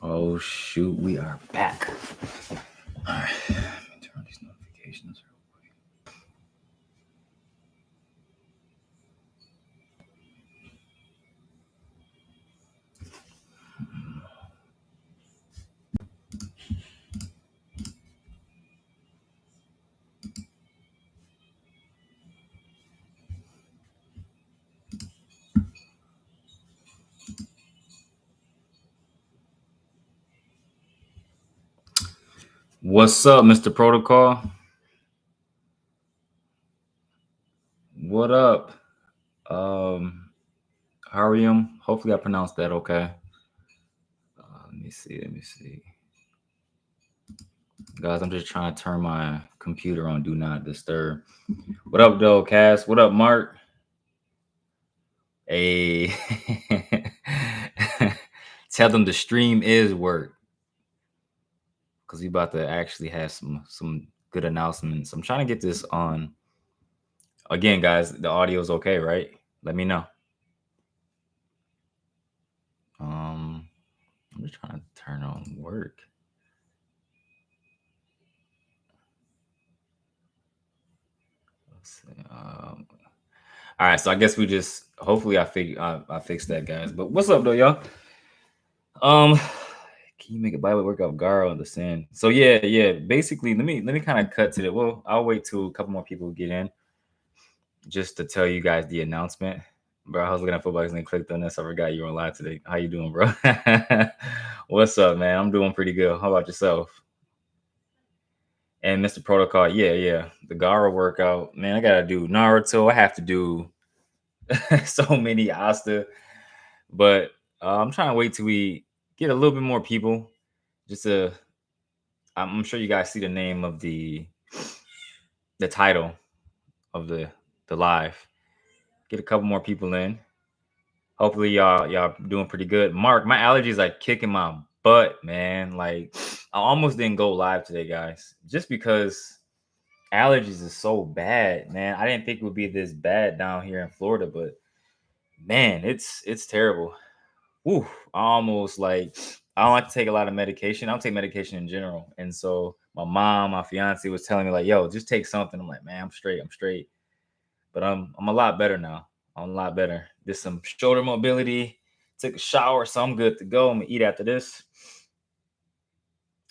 Oh shoot, we are back. All right, let me turn these notifications real quick. What's up, Mr. Protocol? What up? Harium. Hopefully I pronounced that okay. Let me see. Guys, I'm just trying to turn my computer on Do Not Disturb. What up, though, Cass? What up, Mark? Hey. Tell them the stream is work. Because we about to actually have some good announcements. I'm trying to get this on. Again, guys, the audio is okay, right? Let me know. I'm just trying to turn on work. Let's see. All right, so I guess we just hopefully I fixed that, guys. But what's up, though, y'all? Can you make a Bible work out Garo and the sin? So yeah. Basically, let me kind of cut to it. Well, I'll wait till a couple more people get in, just to tell you guys the announcement. Bro, I was looking at football and clicked on this. I forgot you were on live today. How you doing, bro? What's up, man? I'm doing pretty good. How about yourself? And Mr. Protocol, yeah. The Gara workout, man. I gotta do Naruto. I have to do so many Asta, but I'm trying to wait till we get a little bit more people. I'm sure you guys see the name of the title of the live. Get a couple more people in. Hopefully y'all doing pretty good. Mark, my allergies like kicking my butt, man. Like I almost didn't go live today, guys, just because allergies is so bad, man. I didn't think it would be this bad down here in Florida, but man, it's terrible. Woo, almost like I don't like to take a lot of medication. I don't take medication in general, and so my mom, my fiance was telling me like, "Yo, just take something." I'm like, "Man, I'm straight." But I'm a lot better now. I'm a lot better. Did some shoulder mobility, took a shower, so I'm good to go. I'm gonna eat after this.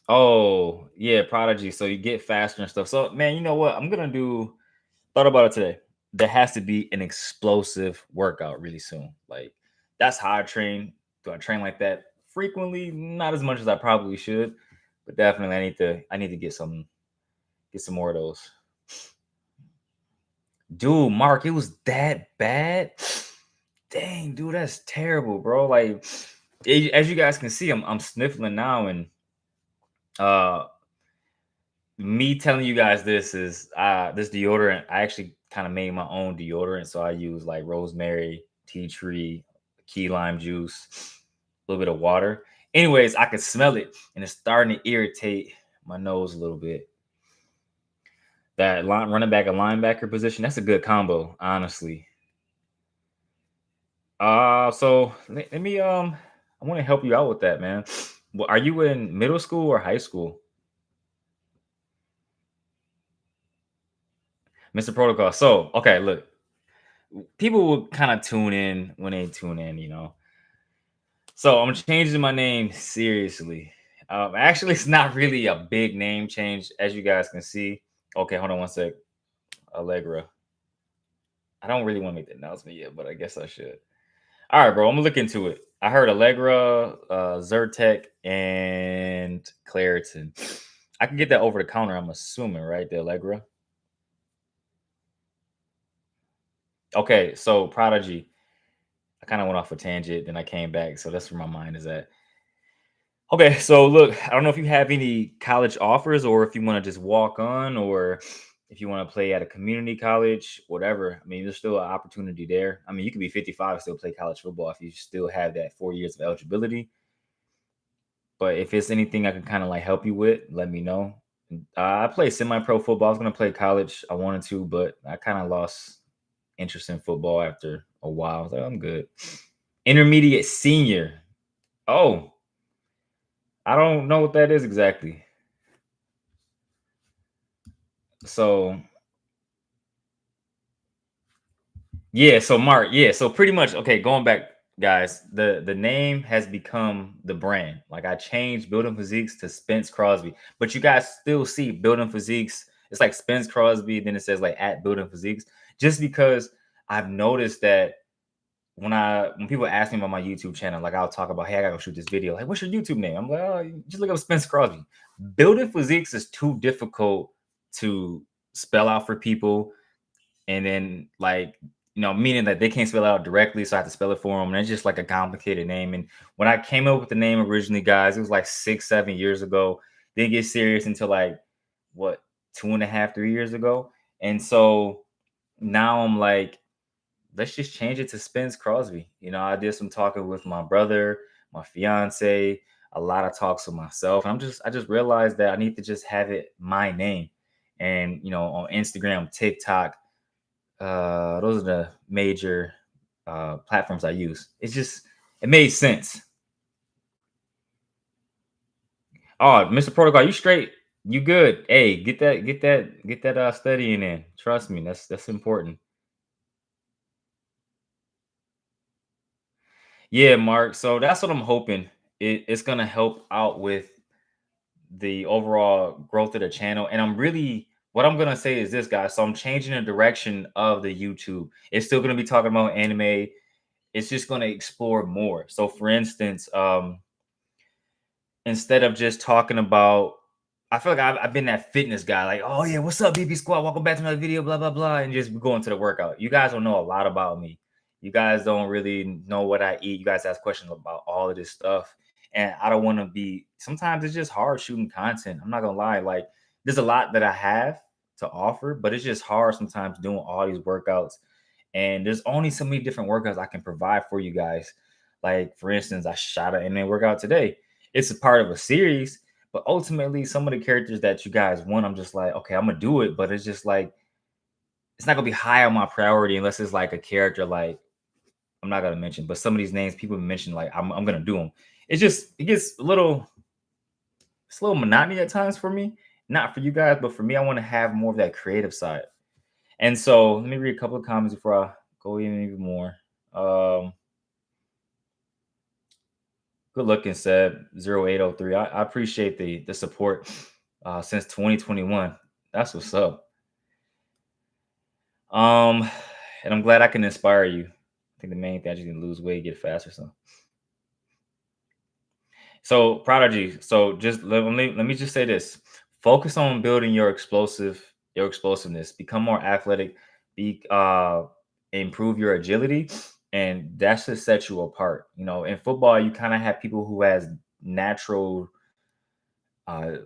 Oh, yeah, Prodigy. So you get faster and stuff. So, man, you know what? Thought about it today. There has to be an explosive workout really soon. Like, that's how I train. Do I train like that frequently? Not as much as I probably should, but definitely I need to get some more of those. Dude, Mark, it was that bad. Dang, dude, that's terrible, bro. Like, as you guys can see, I'm sniffling now, and me telling you guys this is this deodorant. I actually kind of made my own deodorant, so I use like rosemary, tea tree, key lime juice, a little bit of water. Anyways, I could smell it, and it's starting to irritate my nose a little bit. That running back and linebacker position, that's a good combo, honestly. So let me I want to help you out with that, man. Well, are you in middle school or high school, Mr. Protocol? So, okay, look, people will kind of tune in when they tune in, you know. So I'm changing my name seriously. Actually, it's not really a big name change, as you guys can see. Okay, hold on one sec. Allegra. I don't really want to make the announcement yet, but I guess I should. All right, bro. I'm gonna look into it. I heard Allegra, Zyrtec, and Claritin. I can get that over the counter. I'm assuming, right? The Allegra. Okay, so Prodigy. I kind of went off a tangent, then I came back, so that's where my mind is at. Okay, so look, I don't know if you have any college offers, or if you want to just walk on, or if you want to play at a community college, whatever. I mean, there's still an opportunity there. I mean, you could be 55 and still play college football if you still have that 4 years of eligibility. But if it's anything I can kind of like help you with, let me know. I play semi-pro football. I was gonna play college. I wanted to, but I kind of lost interest in football after a while. I was like, I'm good. Intermediate senior. Oh, I don't know what that is exactly. So yeah, so Mark, yeah, so pretty much, okay, going back, guys, the name has become the brand. Like I changed Building Physiques to Spence Crosby, but you guys still see Building Physiques. It's like Spence Crosby, then it says like at Building Physiques, just because I've noticed that when people ask me about my YouTube channel, like I'll talk about, hey, I gotta go shoot this video. Like, what's your YouTube name? I'm like, oh, you just look up Spence Crosby. Building Physiques is too difficult to spell out for people, and then like meaning that they can't spell it out directly, so I have to spell it for them. And it's just like a complicated name. And when I came up with the name originally, guys, it was like 6-7 years ago. Didn't get serious until like what 2.5 3 years ago. And so now I'm like, let's just change it to Spence Crosby. I did some talking with my brother, my fiance, a lot of talks with myself. And I just realized that I need to just have it my name. And on Instagram, TikTok, those are the major platforms I use. It made sense. Oh, Mr. Protocol, you straight? You good? Hey, get that studying in. Trust me, that's important. Yeah, Mark. So that's what I'm hoping. It's gonna help out with the overall growth of the channel. And what I'm gonna say is this, guys. So I'm changing the direction of the YouTube. It's still gonna be talking about anime. It's just gonna explore more. So for instance, instead of just talking about, I feel like I've been that fitness guy, like, oh yeah, what's up, BB Squad? Welcome back to another video, blah blah blah, and just go into the workout. You guys don't know a lot about me. You guys don't really know what I eat. You guys ask questions about all of this stuff, and I don't want to be. Sometimes it's just hard shooting content. I'm not gonna lie. Like, there's a lot that I have to offer, but it's just hard sometimes doing all these workouts. And there's only so many different workouts I can provide for you guys. Like, for instance, I shot an anime workout today. It's a part of a series, but ultimately, some of the characters that you guys want, I'm just like, okay, I'm gonna do it, but it's just like it's not gonna be high on my priority unless it's like a character like I'm not gonna mention, but some of these names people mention, like I'm gonna do them. It gets it's a little monotony at times for me. Not for you guys, but for me, I want to have more of that creative side. And so let me read a couple of comments before I go in even more. Good looking, Seb 0803. I appreciate the support since 2021. That's what's up. And I'm glad I can inspire you. I think the main thing, I just need to lose weight, get faster. So Prodigy. So just let me just say this: focus on building your explosiveness. Become more athletic. Be improve your agility, and that's to set you apart. In football, you kind of have people who has natural uh,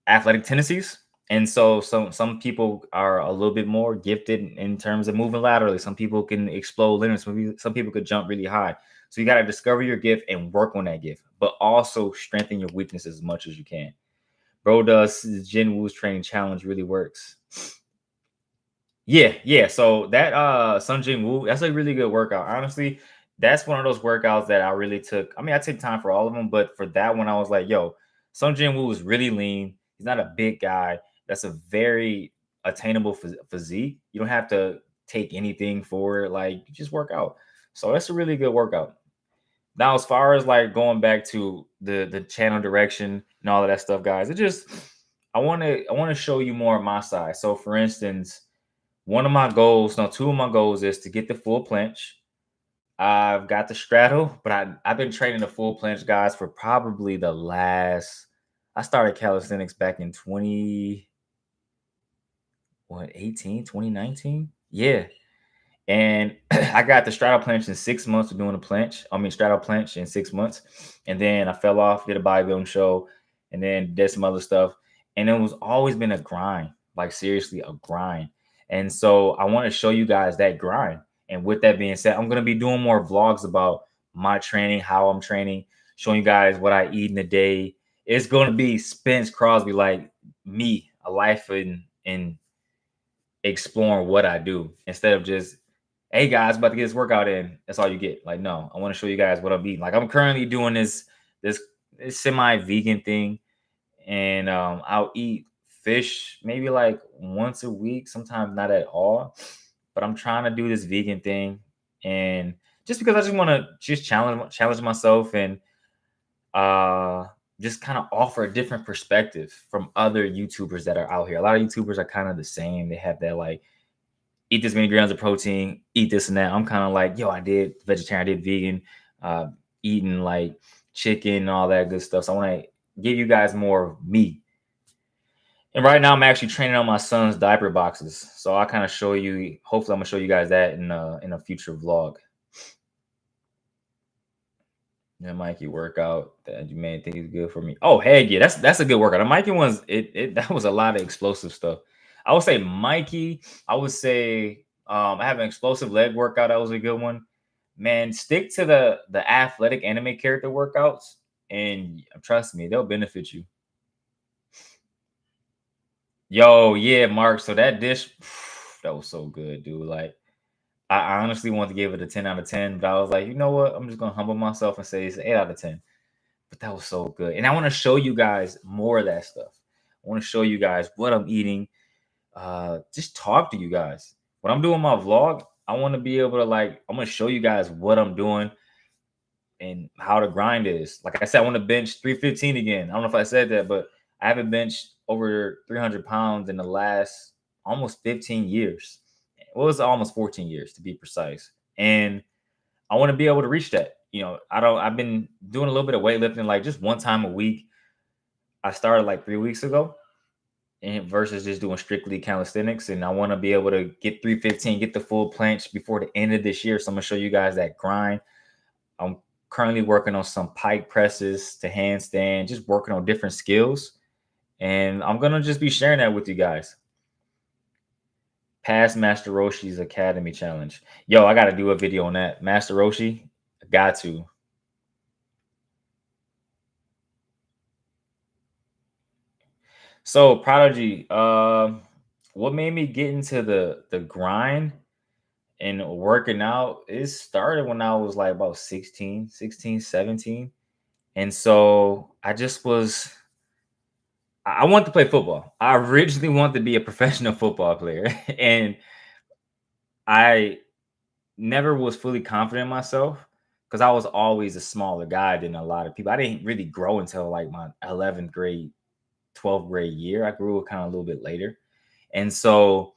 athletic tendencies. And so some people are a little bit more gifted in terms of moving laterally. Some people can explode linear. Some people could jump really high. So you got to discover your gift and work on that gift, but also strengthen your weaknesses as much as you can. Bro does Jin Woo's training challenge really works. Yeah. So that Sun Jin Woo, that's a really good workout. Honestly, that's one of those workouts that I really took. I mean, I take time for all of them, but for that one, I was like, yo, Sun Jin Woo is really lean. He's not a big guy. That's a very attainable physique. You don't have to take anything for it. Like, you just work out. So that's a really good workout. Now, as far as like going back to the channel direction and all of that stuff, guys, I want to show you more of my side. So for instance, two of my goals is to get the full planche. I've got the straddle, but I've been training the full planche, guys, for probably I started calisthenics back in 2019. Yeah. And I got the straddle planche in 6 months of doing a planche. I mean, straddle planche in 6 months. And then I fell off, did a bodybuilding show, and then did some other stuff. And it was always been a grind, like seriously, a grind. And so I want to show you guys that grind. And with that being said, I'm going to be doing more vlogs about my training, how I'm training, showing you guys what I eat in a day. It's going to be Spence Crosby, like me, a life in exploring what I do instead of just, hey guys, about to get this workout in. That's all you get. Like, no, I want to show you guys what I'm eating. Like, I'm currently doing this semi-vegan thing, and I'll eat fish maybe like once a week, sometimes not at all. But I'm trying to do this vegan thing, and just because I just want to just challenge myself and uh just kind of offer a different perspective from other YouTubers that are out here. A lot of YouTubers are kind of the same. They have that like eat this many grams of protein, eat this and that. I'm kind of like, yo, I did vegetarian, I did vegan, uh, eating like chicken and all that good stuff. So I want to give you guys more of me. And right now I'm actually training on my son's diaper boxes. So I'll kind of show you, hopefully I'm gonna show you guys that in a future vlog. Yeah, Mikey workout that you may think is good for me. Oh, hey, yeah, that's a good workout. The Mikey ones, it that was a lot of explosive stuff. I would say Mikey. I would say I have an explosive leg workout. That was a good one. Man, stick to the athletic anime character workouts, and trust me, they'll benefit you. Yo, yeah, Mark. So that dish, that was so good, dude. Like, I honestly want to give it a 10 out of 10, but I was like, you know what? I'm just gonna humble myself and say it's an 8 out of 10. But that was so good. And I want to show you guys more of that stuff. I want to show you guys what I'm eating. Just talk to you guys. When I'm doing my vlog, I want to be able to like, I'm gonna show you guys what I'm doing and how the grind is. Like I said, I want to bench 315 again. I don't know if I said that, but I haven't benched over 300 pounds in the last almost 15 years. Well, it was almost 14 years to be precise. And I want to be able to reach that. You know, I've been doing a little bit of weightlifting, like just one time a week. I started like 3 weeks ago, and versus just doing strictly calisthenics. And I want to be able to get 315, get the full planche before the end of this year. So I'm gonna show you guys that grind. I'm currently working on some pike presses to handstand, just working on different skills. And I'm gonna just be sharing that with you guys. Past Master Roshi's Academy Challenge. Yo, I gotta do a video on that. Master Roshi, got to. So Prodigy, what made me get into the grind and working out? It started when I was like about 16, 17. And so I just was I wanted to play football. I originally wanted to be a professional football player. And I never was fully confident in myself because I was always a smaller guy than a lot of people. I didn't really grow until like my 11th grade, 12th grade year. I grew kind of a little bit later. And so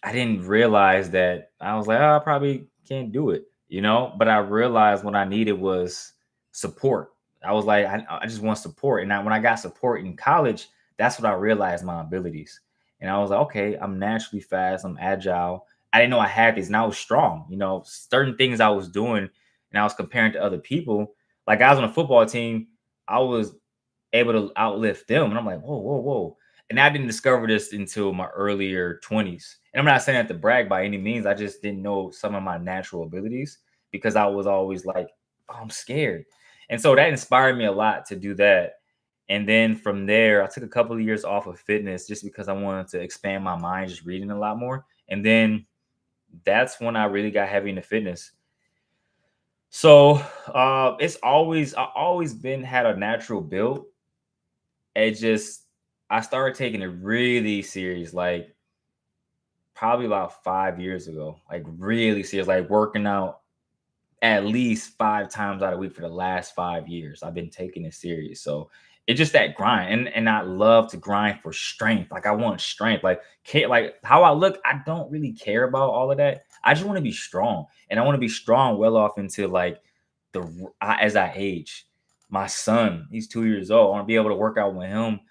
I didn't realize that I was like, oh, I probably can't do it, you know? But I realized what I needed was support. I was like, I just want support. And when I got support in college, that's what I realized my abilities. And I was like, okay, I'm naturally fast, I'm agile. I didn't know I had these, and I was strong. You know, certain things I was doing and I was comparing to other people. Like I was on a football team, I was able to outlift them. And I'm like, whoa, whoa, whoa. And I didn't discover this until my earlier 20s. And I'm not saying that to brag by any means. I just didn't know some of my natural abilities because I was always like, oh, I'm scared. And so that inspired me a lot to do that. And then from there, I took a couple of years off of fitness just because I wanted to expand my mind, just reading a lot more. And then that's when I really got heavy into fitness. So it's always I always been had a natural build. It just I started taking it really serious, like probably about 5 years ago, like really serious, like working out at least 5 times out of the week for the last 5 years. I've been taking it serious. So it's just that grind. And I love to grind for strength. Like I want strength. Like how I look, I don't really care about all of that. I just want to be strong. And I want to be strong well off into like as I age. My son, he's 2 years old. I want to be able to work out with him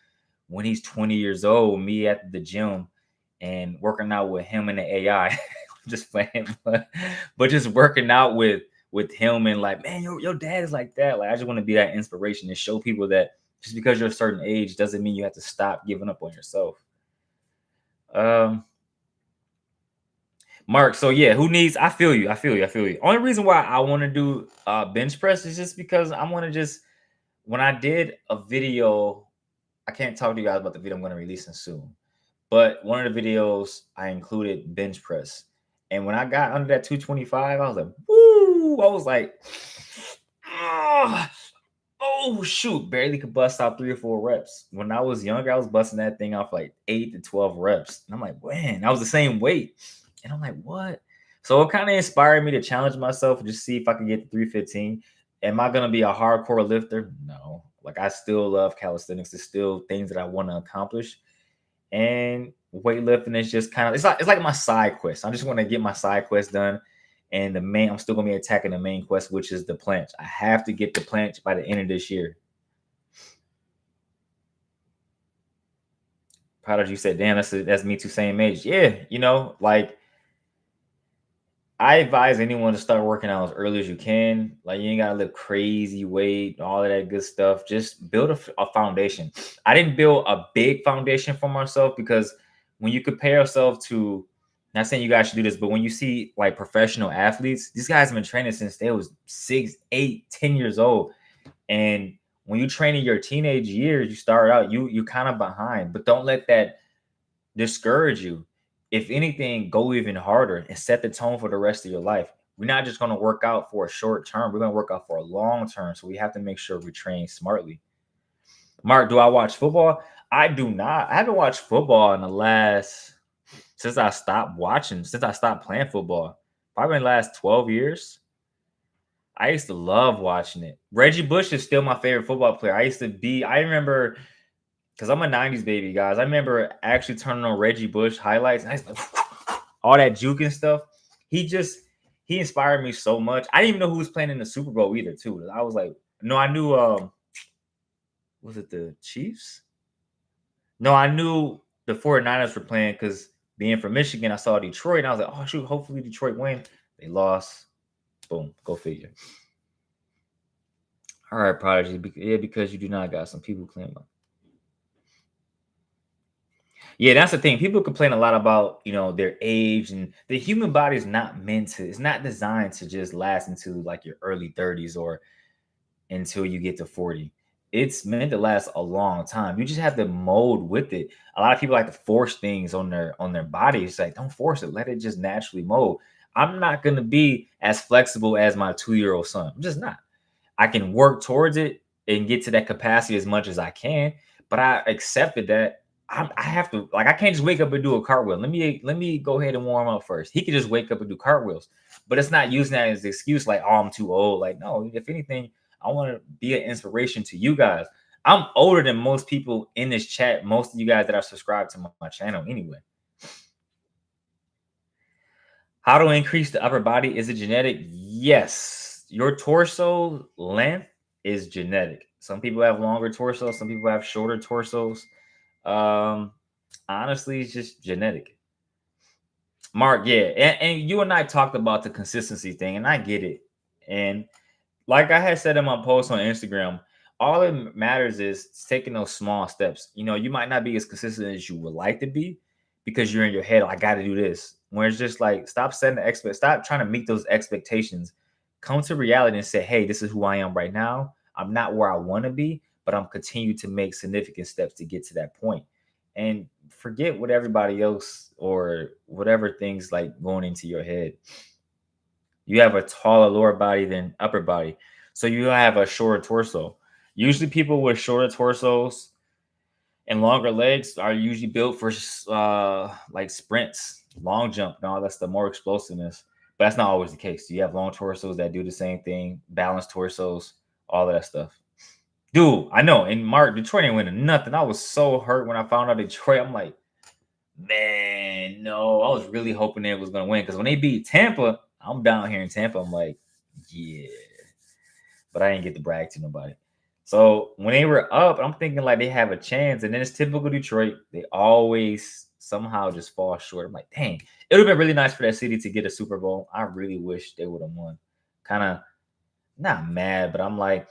when he's 20 years old, me at the gym and working out with him and the AI. Just playing, but just working out with him and like, man, your dad is like that. Like, I just want to be that inspiration and show people that just because you're a certain age doesn't mean you have to stop giving up on yourself. Mark, so yeah, who needs? I feel you. I feel you. I feel you. Only reason why I want to do bench press is just because I want to just when I did a video, I can't talk to you guys about the video I'm going to release soon. But one of the videos I included bench press. And when I got under that 225, I was like, woo! I was like, oh, oh shoot, barely could bust out 3 or 4 reps. When I was younger, I was busting that thing off like 8 to 12 reps. And I'm like, man, I was the same weight. And I'm like, what? So it kind of inspired me to challenge myself and just see if I can get to 315. Am I gonna be a hardcore lifter? No. Like I still love calisthenics. It's still things that I want to accomplish. And weightlifting is just kind of it's like my side quest. I just want to get my side quest done. And I'm still gonna be attacking the main quest, which is the planche. I have to get the planche by the end of this year. Prodigy said, damn, that's me too, same age. Yeah, like I advise anyone to start working out as early as you can. Like you ain't gotta lift crazy weight, all of that good stuff. Just build a foundation. I didn't build a big foundation for myself because when you compare yourself to, not saying you guys should do this, but when you see like professional athletes, these guys have been training since they was 6, 8, 10 years old. And when you train in your teenage years, you start out, you kind of behind, but don't let that discourage you. If anything, go even harder and set the tone for the rest of your life. We're not just going to work out for a short term. We're going to work out for a long term. So we have to make sure we train smartly. Mark, do I watch football? I do not. I haven't watched football since I stopped playing football. Probably in the last 12 years. I used to love watching it. Reggie Bush is still my favorite football player. I remember, because I'm a 90s baby, guys. I remember actually turning on Reggie Bush highlights. And I used to, all that juke and stuff. He inspired me so much. I didn't even know who was playing in the Super Bowl either, too. I was like, no, I knew, was it the Chiefs? No, I knew the 49ers were playing because being from Michigan, I saw Detroit. And I was like, oh, shoot, hopefully Detroit win. They lost. Boom, go figure. All right, Prodigy. Yeah, because you do not got some people claim. Yeah, that's the thing. People complain a lot about, their age, and the human body is not it's not designed to just last into like your early 30s or until you get to 40. It's meant to last a long time. You just have to mold with it. A lot of people like to force things on their body. It's like, don't force it. Let it just naturally mold. I'm not gonna be as flexible as my 2-year-old son. I'm just not. I can work towards it and get to that capacity as much as I can, but I accepted that I have to, like, I can't just wake up and do a cartwheel. Let me go ahead and warm up first. He could just wake up and do cartwheels, but it's not using that as an excuse like, oh, I'm too old. Like, no, if anything, I want to be an inspiration to you guys. I'm older than most people in this chat, most of you guys that are subscribed to my channel anyway. How to increase the upper body? Is it genetic? Yes. Your torso length is genetic. Some people have longer torsos, some people have shorter torsos. Honestly, it's just genetic. Mark, yeah. And you and I talked about the consistency thing, and I get it. And like I had said in my post on Instagram, all it matters is taking those small steps. You might not be as consistent as you would like to be because you're in your head, oh, I got to do this. Where it's just like, stop stop trying to meet those expectations. Come to reality and say, hey, this is who I am right now. I'm not where I want to be, but I'm continuing to make significant steps to get to that point. And forget what everybody else or whatever things like going into your head. You have a taller lower body than upper body. So you have a shorter torso. Usually people with shorter torsos and longer legs are usually built for like sprints, long jump, and all that's the more explosiveness. But that's not always the case. You have long torsos that do the same thing, balanced torsos, all of that stuff. Dude, I know. And Mark, Detroit ain't winning nothing. I was so hurt when I found out Detroit. I'm like, man, no. I was really hoping they was going to win because when they beat Tampa, I'm down here in Tampa. I'm like, yeah. But I didn't get to brag to nobody. So when they were up, I'm thinking like they have a chance. And then it's typical Detroit. They always somehow just fall short. I'm like, dang, it would have been really nice for that city to get a Super Bowl. I really wish they would have won. Kind of not mad, but I'm like,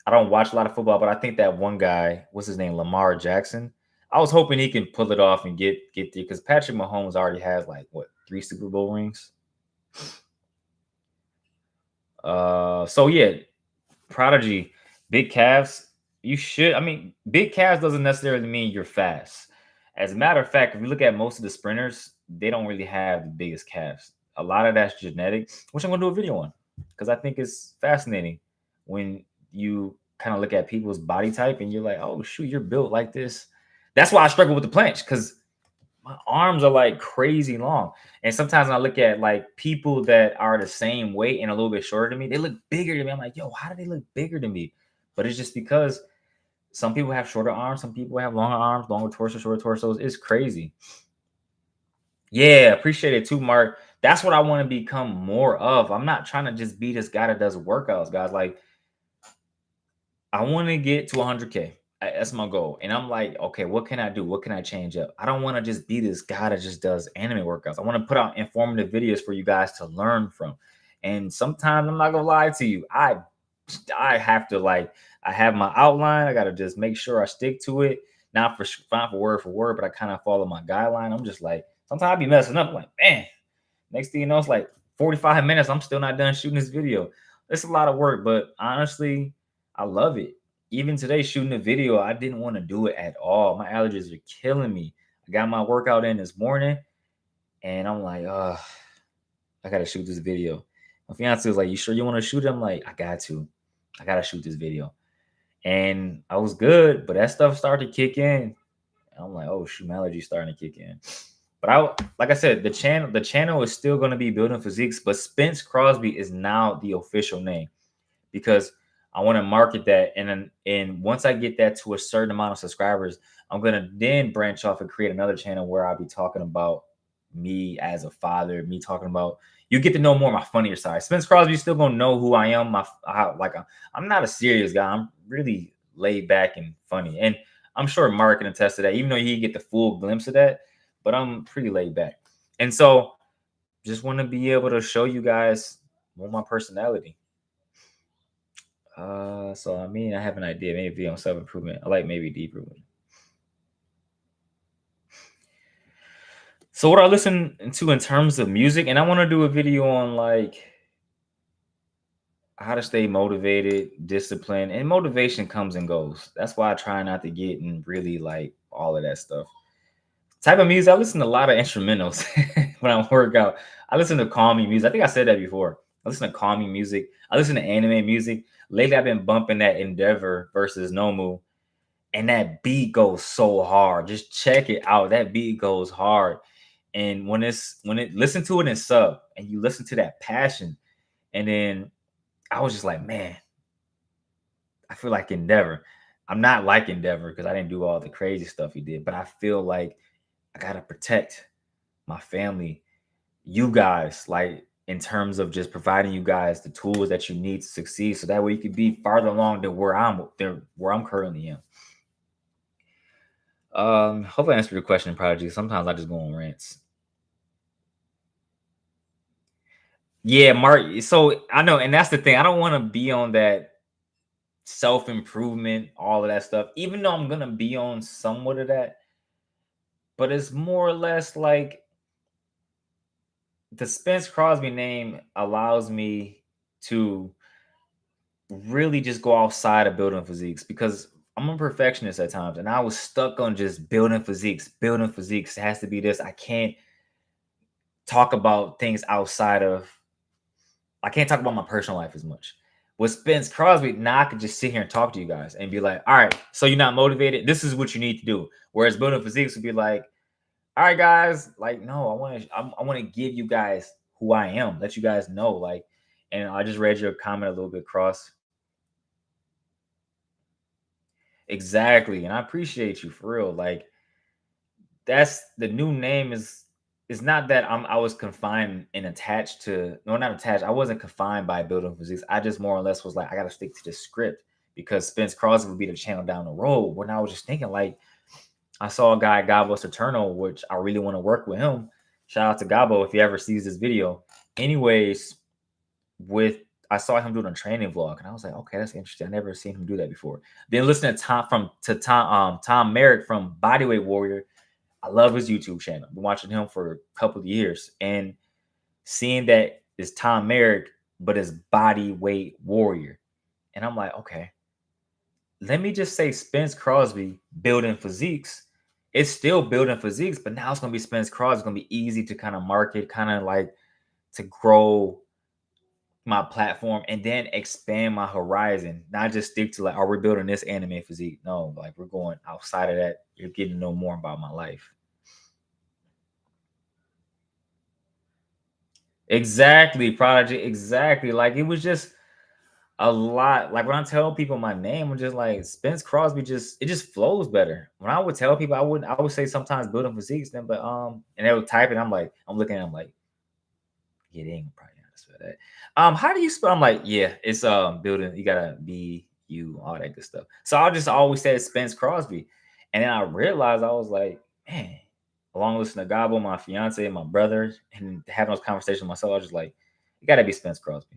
I don't watch a lot of football, but I think that one guy, what's his name, Lamar Jackson. I was hoping he can pull it off and get there because Patrick Mahomes already has like 3 Super Bowl rings. So yeah, Prodigy, big calves. Big calves doesn't necessarily mean you're fast. As a matter of fact, if you look at most of the sprinters, they don't really have the biggest calves. A lot of that's genetic, which I'm gonna do a video on because I think it's fascinating when you kind of look at people's body type and you're like, oh shoot, you're built like this. That's why I struggle with the planche, because my arms are like crazy long. And sometimes when I look at like people that are the same weight and a little bit shorter than me, they look bigger than me. I'm like, yo, how do they look bigger than me? But it's just because some people have shorter arms, some people have longer arms, longer torso, shorter torsos. It's crazy. Yeah, appreciate it too, Mark. That's what I want to become more of. I'm not trying to just be this guy that does workouts, guys. Like, I want to get to 100K. That's my goal. And I'm like, okay, what can I do? What can I change up? I don't want to just be this guy that just does anime workouts. I want to put out informative videos for you guys to learn from. And sometimes I'm not gonna lie to you, I have to, like, I have my outline. I gotta just make sure I stick to it. Not for word, but I kind of follow my guideline. I'm just like, sometimes I be messing up. I'm like, man, next thing you know, it's like 45 minutes. I'm still not done shooting this video. It's a lot of work, but honestly, I love it. Even today, shooting a video, I didn't want to do it at all. My allergies are killing me. I got my workout in this morning, and I'm like, I gotta shoot this video. My fiance was like, "You sure you want to shoot it?" I'm like, I got to. I gotta shoot this video. And I was good, but that stuff started to kick in. And I'm like, oh shoot, my allergies starting to kick in. But like I said, the channel is still going to be Building Physiques, but Spence Crosby is now the official name, because I want to market that. And once I get that to a certain amount of subscribers, I'm going to then branch off and create another channel where I'll be talking about me as a father, me talking about, you get to know more of my funnier side. Spence Crosby still going to know who I am. I'm not a serious guy. I'm really laid back and funny. And I'm sure Mark can attest to that, even though he get the full glimpse of that, but I'm pretty laid back. And so just want to be able to show you guys more my personality. So I mean, I have an idea, maybe on self-improvement. I like maybe deeper one. So what I listen to in terms of music, and I want to do a video on like how to stay motivated, disciplined, and motivation comes and goes. That's why I try not to get in really like all of that stuff. Type of music, I listen to a lot of instrumentals when I work out. I listen to calming music. I think I said that before. I listen to calming music. I listen to anime music. Lately, I've been bumping that Endeavor versus Nomu, and that beat goes so hard. Just check it out. That beat goes hard. And when it listen to it in sub, and you listen to that passion, and then I was just like, man, I feel like Endeavor. I'm not like Endeavor because I didn't do all the crazy stuff he did, but I feel like I gotta protect my family, you guys, like in terms of just providing you guys the tools that you need to succeed, so that way you can be farther along than where I'm currently in. Hopefully I answered your question, Prodigy. Sometimes I just go on rants. Yeah, Mark. So I know, and that's the thing. I don't want to be on that self-improvement, all of that stuff, even though I'm gonna be on somewhat of that, but it's more or less like the Spence Crosby name allows me to really just go outside of building physiques, because I'm a perfectionist at times, and I was stuck on just building physiques. Building physiques, it has to be this. I can't talk about things outside of, I can't talk about my personal life as much. With Spence Crosby, now I could just sit here and talk to you guys and be like, all right, so you're not motivated. This is what you need to do. Whereas building physiques would be like, all right, guys, like, no, I want to give you guys who I am, let you guys know, like, and I just read your comment a little bit, Cross. Exactly, and I appreciate you for real. Like, that's the new name is. It's not that I was confined and attached to, no, not attached. I wasn't confined by building physiques. I just more or less was like, I got to stick to the script, because Spence Crosby would be the channel down the road. When I was just thinking, like, I saw a guy, Gabo Eternal, which I really want to work with him. Shout out to Gabo if he ever sees this video. Anyways, I saw him doing a training vlog, and I was like, okay, that's interesting. I never seen him do that before. Then listening to Tom Merrick from Bodyweight Warrior. I love his YouTube channel. I've been watching him for a couple of years, and seeing that it's Tom Merrick, but it's Bodyweight Warrior. And I'm like, okay, let me just say Spence Crosby building physiques. It's still building physiques, but now it's going to be Spence Crosby. It's going to be easy to kind of market, kind of like to grow my platform and then expand my horizon. Not just stick to like, oh, we're building this anime physique. No, like we're going outside of that. You're getting to know more about my life. Exactly, Prodigy. Exactly. Like it was just a lot. Like when I tell people my name, I'm just like Spence Crosby. Just it just flows better. When I would tell people, I would say sometimes building physiques, then but and they would type it. I'm like, I'm looking at them like, yeah, they ain't probably not spell that. How do you spell? I'm like, yeah, it's building. You gotta be you, all that good stuff. So I just always said Spence Crosby, and then I realized I was like, man, along with Nagabo, my fiance, and my brother, and having those conversations with myself, I was just like, it gotta be Spence Crosby.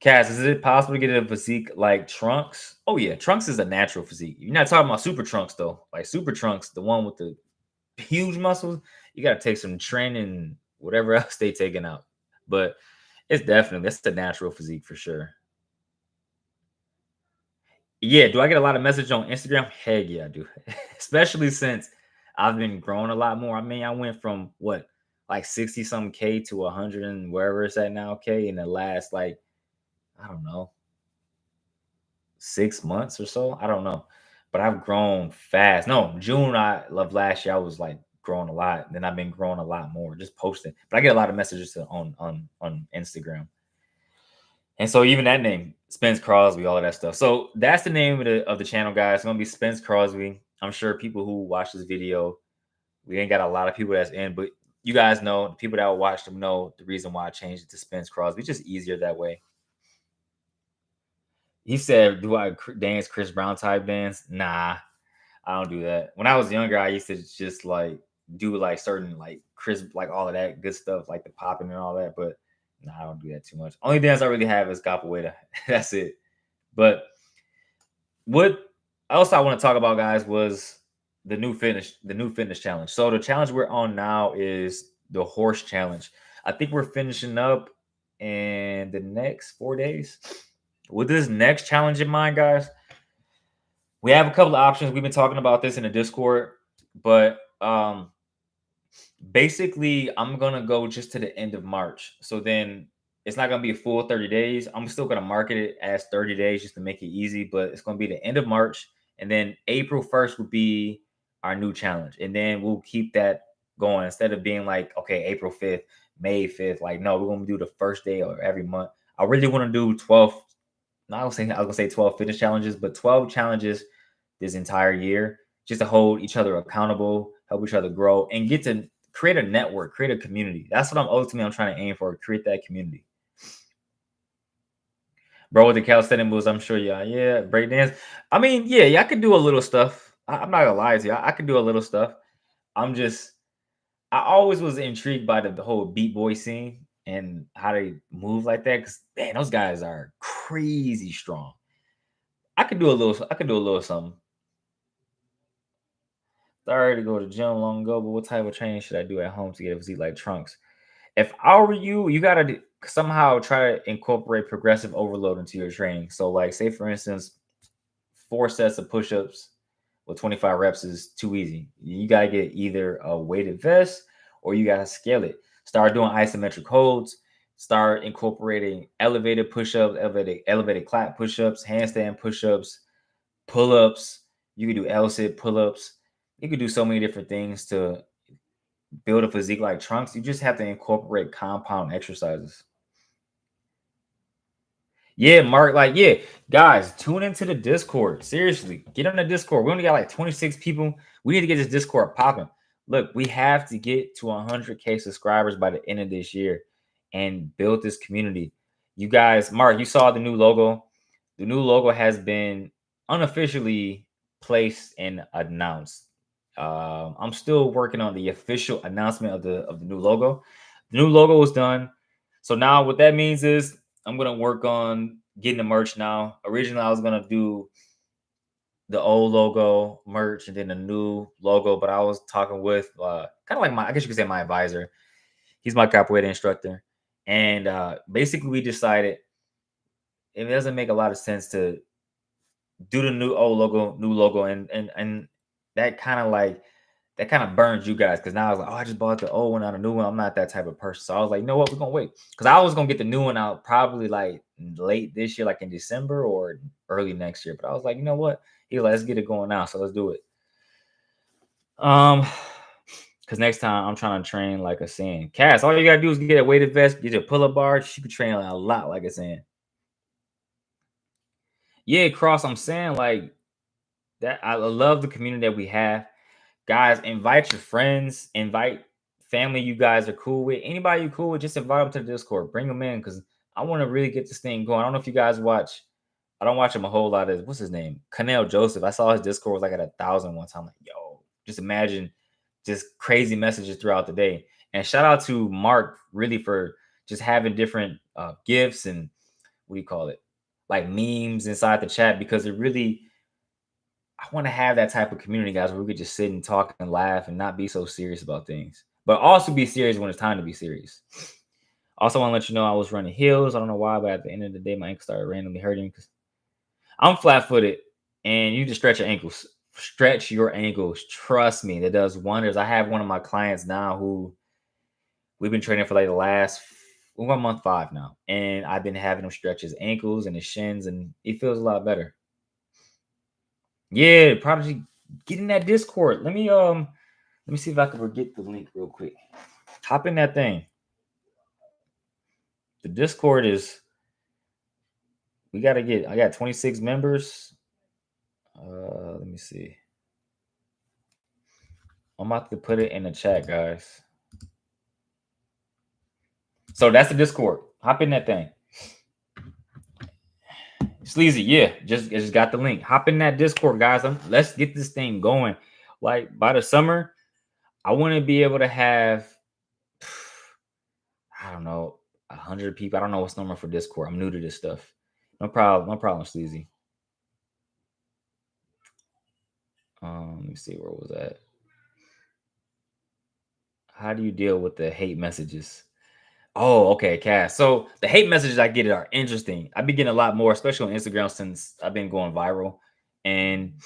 Cass, is it possible to get a physique like Trunks? Oh yeah, Trunks is a natural physique. You're not talking about Super Trunks though. Like Super Trunks, the one with the huge muscles, you got to take some training, whatever else they taking out. But it's definitely that's the natural physique for sure. Yeah, do I get a lot of message on Instagram? Heck yeah, I do. Especially since I've been growing a lot more. I mean, I went from what like 60 some K to 100 and wherever it's at now, K in the last like, I don't know, 6 months or so. I don't know. But I've grown fast. No, June I love last year. I was like growing a lot. Then I've been growing a lot more, just posting. But I get a lot of messages on Instagram. And so even that name, Spence Crosby, all of that stuff. So that's the name of the channel, guys. It's gonna be Spence Crosby. I'm sure people who watch this video, we ain't got a lot of people that's in, but you guys know the people that will watch them know the reason why I changed it to Spence Crosby. It's just easier that way. He said, "Do I dance Chris Brown type dance?" Nah, I don't do that. When I was younger, I used to just like do like certain like Chris, like all of that good stuff, like the popping and all that. But no, I don't do that too much. Only dance I really have is capoeira. That's it. But what else I want to talk about, guys, was the new fitness challenge. So the challenge we're on now is the horse challenge. I think we're finishing up in the next 4 days. With this next challenge in mind, guys, we have a couple of options. We've been talking about this in the Discord, but basically I'm gonna go just to the end of March. So then it's not gonna be a full 30 days. I'm still gonna market it as 30 days just to make it easy, but it's gonna be the end of March, and then April 1st will be our new challenge, and then we'll keep that going instead of being like, okay, April 5th, May 5th. Like, no, we're gonna do the first day of every month. I really want to do 12. No, I was gonna say 12 fitness challenges, but 12 challenges this entire year just to hold each other accountable, help each other grow, and get to create a network, create a community. That's what I'm trying to aim for, create that community. Bro, with the calisthenic moves, I'm sure yeah, breakdance. I mean, yeah, I could do a little stuff. I'm not gonna lie to you. I could do a little stuff. I'm just I always was intrigued by the whole beat boy scene and how they move like that. Cause man, those guys are crazy strong. I could do a little something. Sorry to go to the gym long ago, but what type of training should I do at home to get a physique like Trunks? If I were you, you gotta somehow try to incorporate progressive overload into your training. So, like, say for instance, 4 sets of push-ups with 25 reps is too easy. You gotta get either a weighted vest or you gotta scale it. Start doing isometric holds. Start incorporating elevated push-ups, elevated clap push-ups, handstand push-ups, pull-ups. You can do L-sit pull-ups. You could do so many different things to build a physique like Trunks. You just have to incorporate compound exercises. Yeah, Mark, like, yeah, guys, tune into the Discord. Seriously, get on the Discord. We only got like 26 people. We need to get this Discord popping. Look, we have to get to 100K subscribers by the end of this year and build this community. You guys, Mark, you saw the new logo. The new logo has been unofficially placed and announced. I'm still working on the official announcement of the new logo. The new logo is done. So now what that means is I'm gonna work on getting the merch now. Originally, I was gonna do the old logo merch and then the new logo, but I was talking with kind of like I guess you could say my advisor. He's my capoeira instructor, and basically we decided it doesn't make a lot of sense to do the new old logo, new logo, and that kind of like that kind of burns you guys, because now I was like, oh, I just bought the old one out, a new one. I'm not that type of person. So I was like, you know what, we're gonna wait. Because I was gonna get the new one out probably like late this year, like in December or early next year. But I was like, you know what? He was like, let's get it going now. So let's do it. Because next time I'm trying to train like a saying. Cass, all you gotta do is get a weighted vest, get your pull-up bar. She could train a lot like a saying. Yeah, Cross, I'm saying like that. I love the community that we have. Guys, invite your friends, invite family you guys are cool with. Anybody you cool with, just invite them to the Discord. Bring them in, because I want to really get this thing going. I don't know if you guys watch. I don't watch him a whole lot of, what's his name? Canel Joseph. I saw his Discord was like at 1,000 one time. Like, yo, just imagine just crazy messages throughout the day. And shout out to Mark really for just having different gifts and what do you call it? Like memes inside the chat, because it really, I want to have that type of community, guys, where we could just sit and talk and laugh and not be so serious about things, but also be serious when it's time to be serious. Also, want to let you know I was running heels. I don't know why, but at the end of the day, my ankle started randomly hurting because I'm flat-footed, and you just stretch your ankles. Stretch your ankles. Trust me, that does wonders. I have one of my clients now who we've been training for like the last, we're on month 5 now, and I've been having him stretch his ankles and his shins, and it feels a lot better. Yeah, Prodigy, get in that Discord. Let me see if I can get the link real quick. Hop in that thing. The Discord is, I got 26 members. Let me see. I'm about to put it in the chat, guys. So that's the Discord. Hop in that thing. Sleazy, yeah. Just got the link. Hop in that Discord, guys. Let's get this thing going. Like by the summer, I want to be able to have, I don't know, 100 people. I don't know what's normal for Discord. I'm new to this stuff. No problem, Sleazy. Let me see, where was that? How do you deal with the hate messages? Oh, okay, Cass. So the hate messages I get are interesting. I've been getting a lot more, especially on Instagram, since I've been going viral. And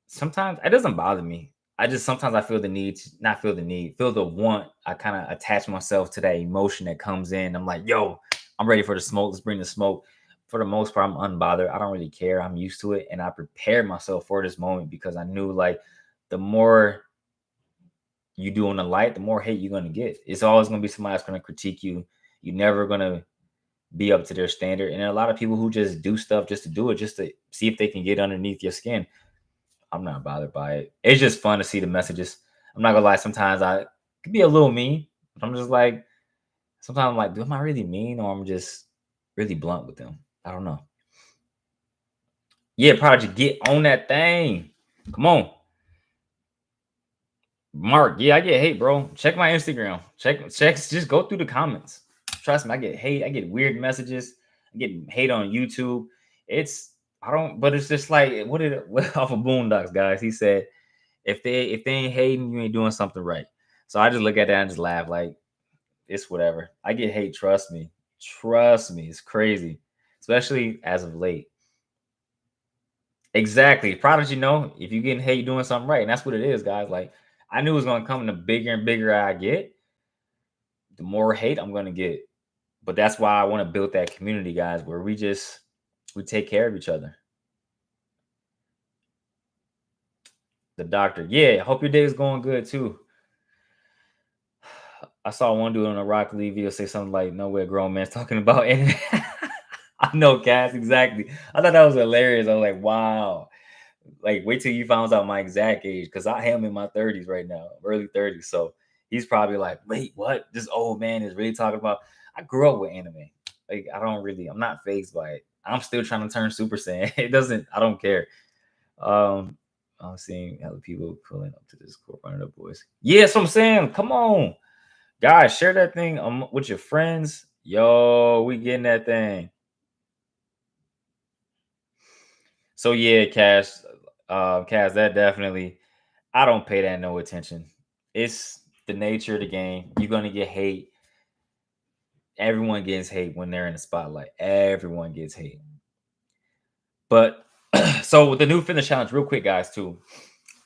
sometimes it doesn't bother me. I just sometimes I feel the need to not feel the need, feel the want. I kind of attach myself to that emotion that comes in. I'm like, yo, I'm ready for the smoke. Let's bring the smoke. For the most part, I'm unbothered. I don't really care. I'm used to it. And I prepared myself for this moment because I knew like the more you do on the light, the more hate you're going to get. It's always going to be somebody that's going to critique you. You're never going to be up to their standard. And a lot of people who just do stuff just to do it, just to see if they can get underneath your skin. I'm not bothered by it. It's just fun to see the messages. I'm not gonna lie. Sometimes I could be a little mean. I'm just like, sometimes I'm like, am I really mean, or I'm just really blunt with them? I don't know. Yeah, Prodigy, get on that thing. Come on, Mark. Yeah, I get hate, bro. Check my Instagram. Check. Just go through the comments. Trust me, I get hate. I get weird messages. I get hate on YouTube. But it's just like, what off of Boondocks, guys? He said, if they ain't hating, you ain't doing something right. So I just look at that and just laugh, like it's whatever. I get hate, trust me. Trust me, it's crazy. Especially as of late. Exactly. Prodigy, if you're getting hate, doing something right. And that's what it is, guys. Like I knew it was gonna come, and the bigger and bigger I get, the more hate I'm gonna get. But that's why I want to build that community, guys, where we take care of each other. The doctor. Yeah, I hope your day is going good too. I saw one dude on a Rock Lee video say something like, "No way, grown man's talking about anime." I know, Cass, exactly. I thought that was hilarious. I was like, wow. Like, wait till you found out my exact age, because I am in my 30s right now, early 30s. So he's probably like, wait, what? This old man is really talking about. I grew up with anime. Like, I'm not fazed by it. I'm still trying to turn Super Saiyan. I don't care. I'm seeing other people pulling up to this court, running up boys. Yeah, that's what I'm saying. Come on. Guys, share that thing with your friends. Yo, we getting that thing. So yeah, Cash, that definitely, I don't pay that no attention. It's the nature of the game. You're gonna get hate. Everyone gets hate when they're in the spotlight. Everyone gets hate. But so with the new fitness challenge, real quick, guys, too.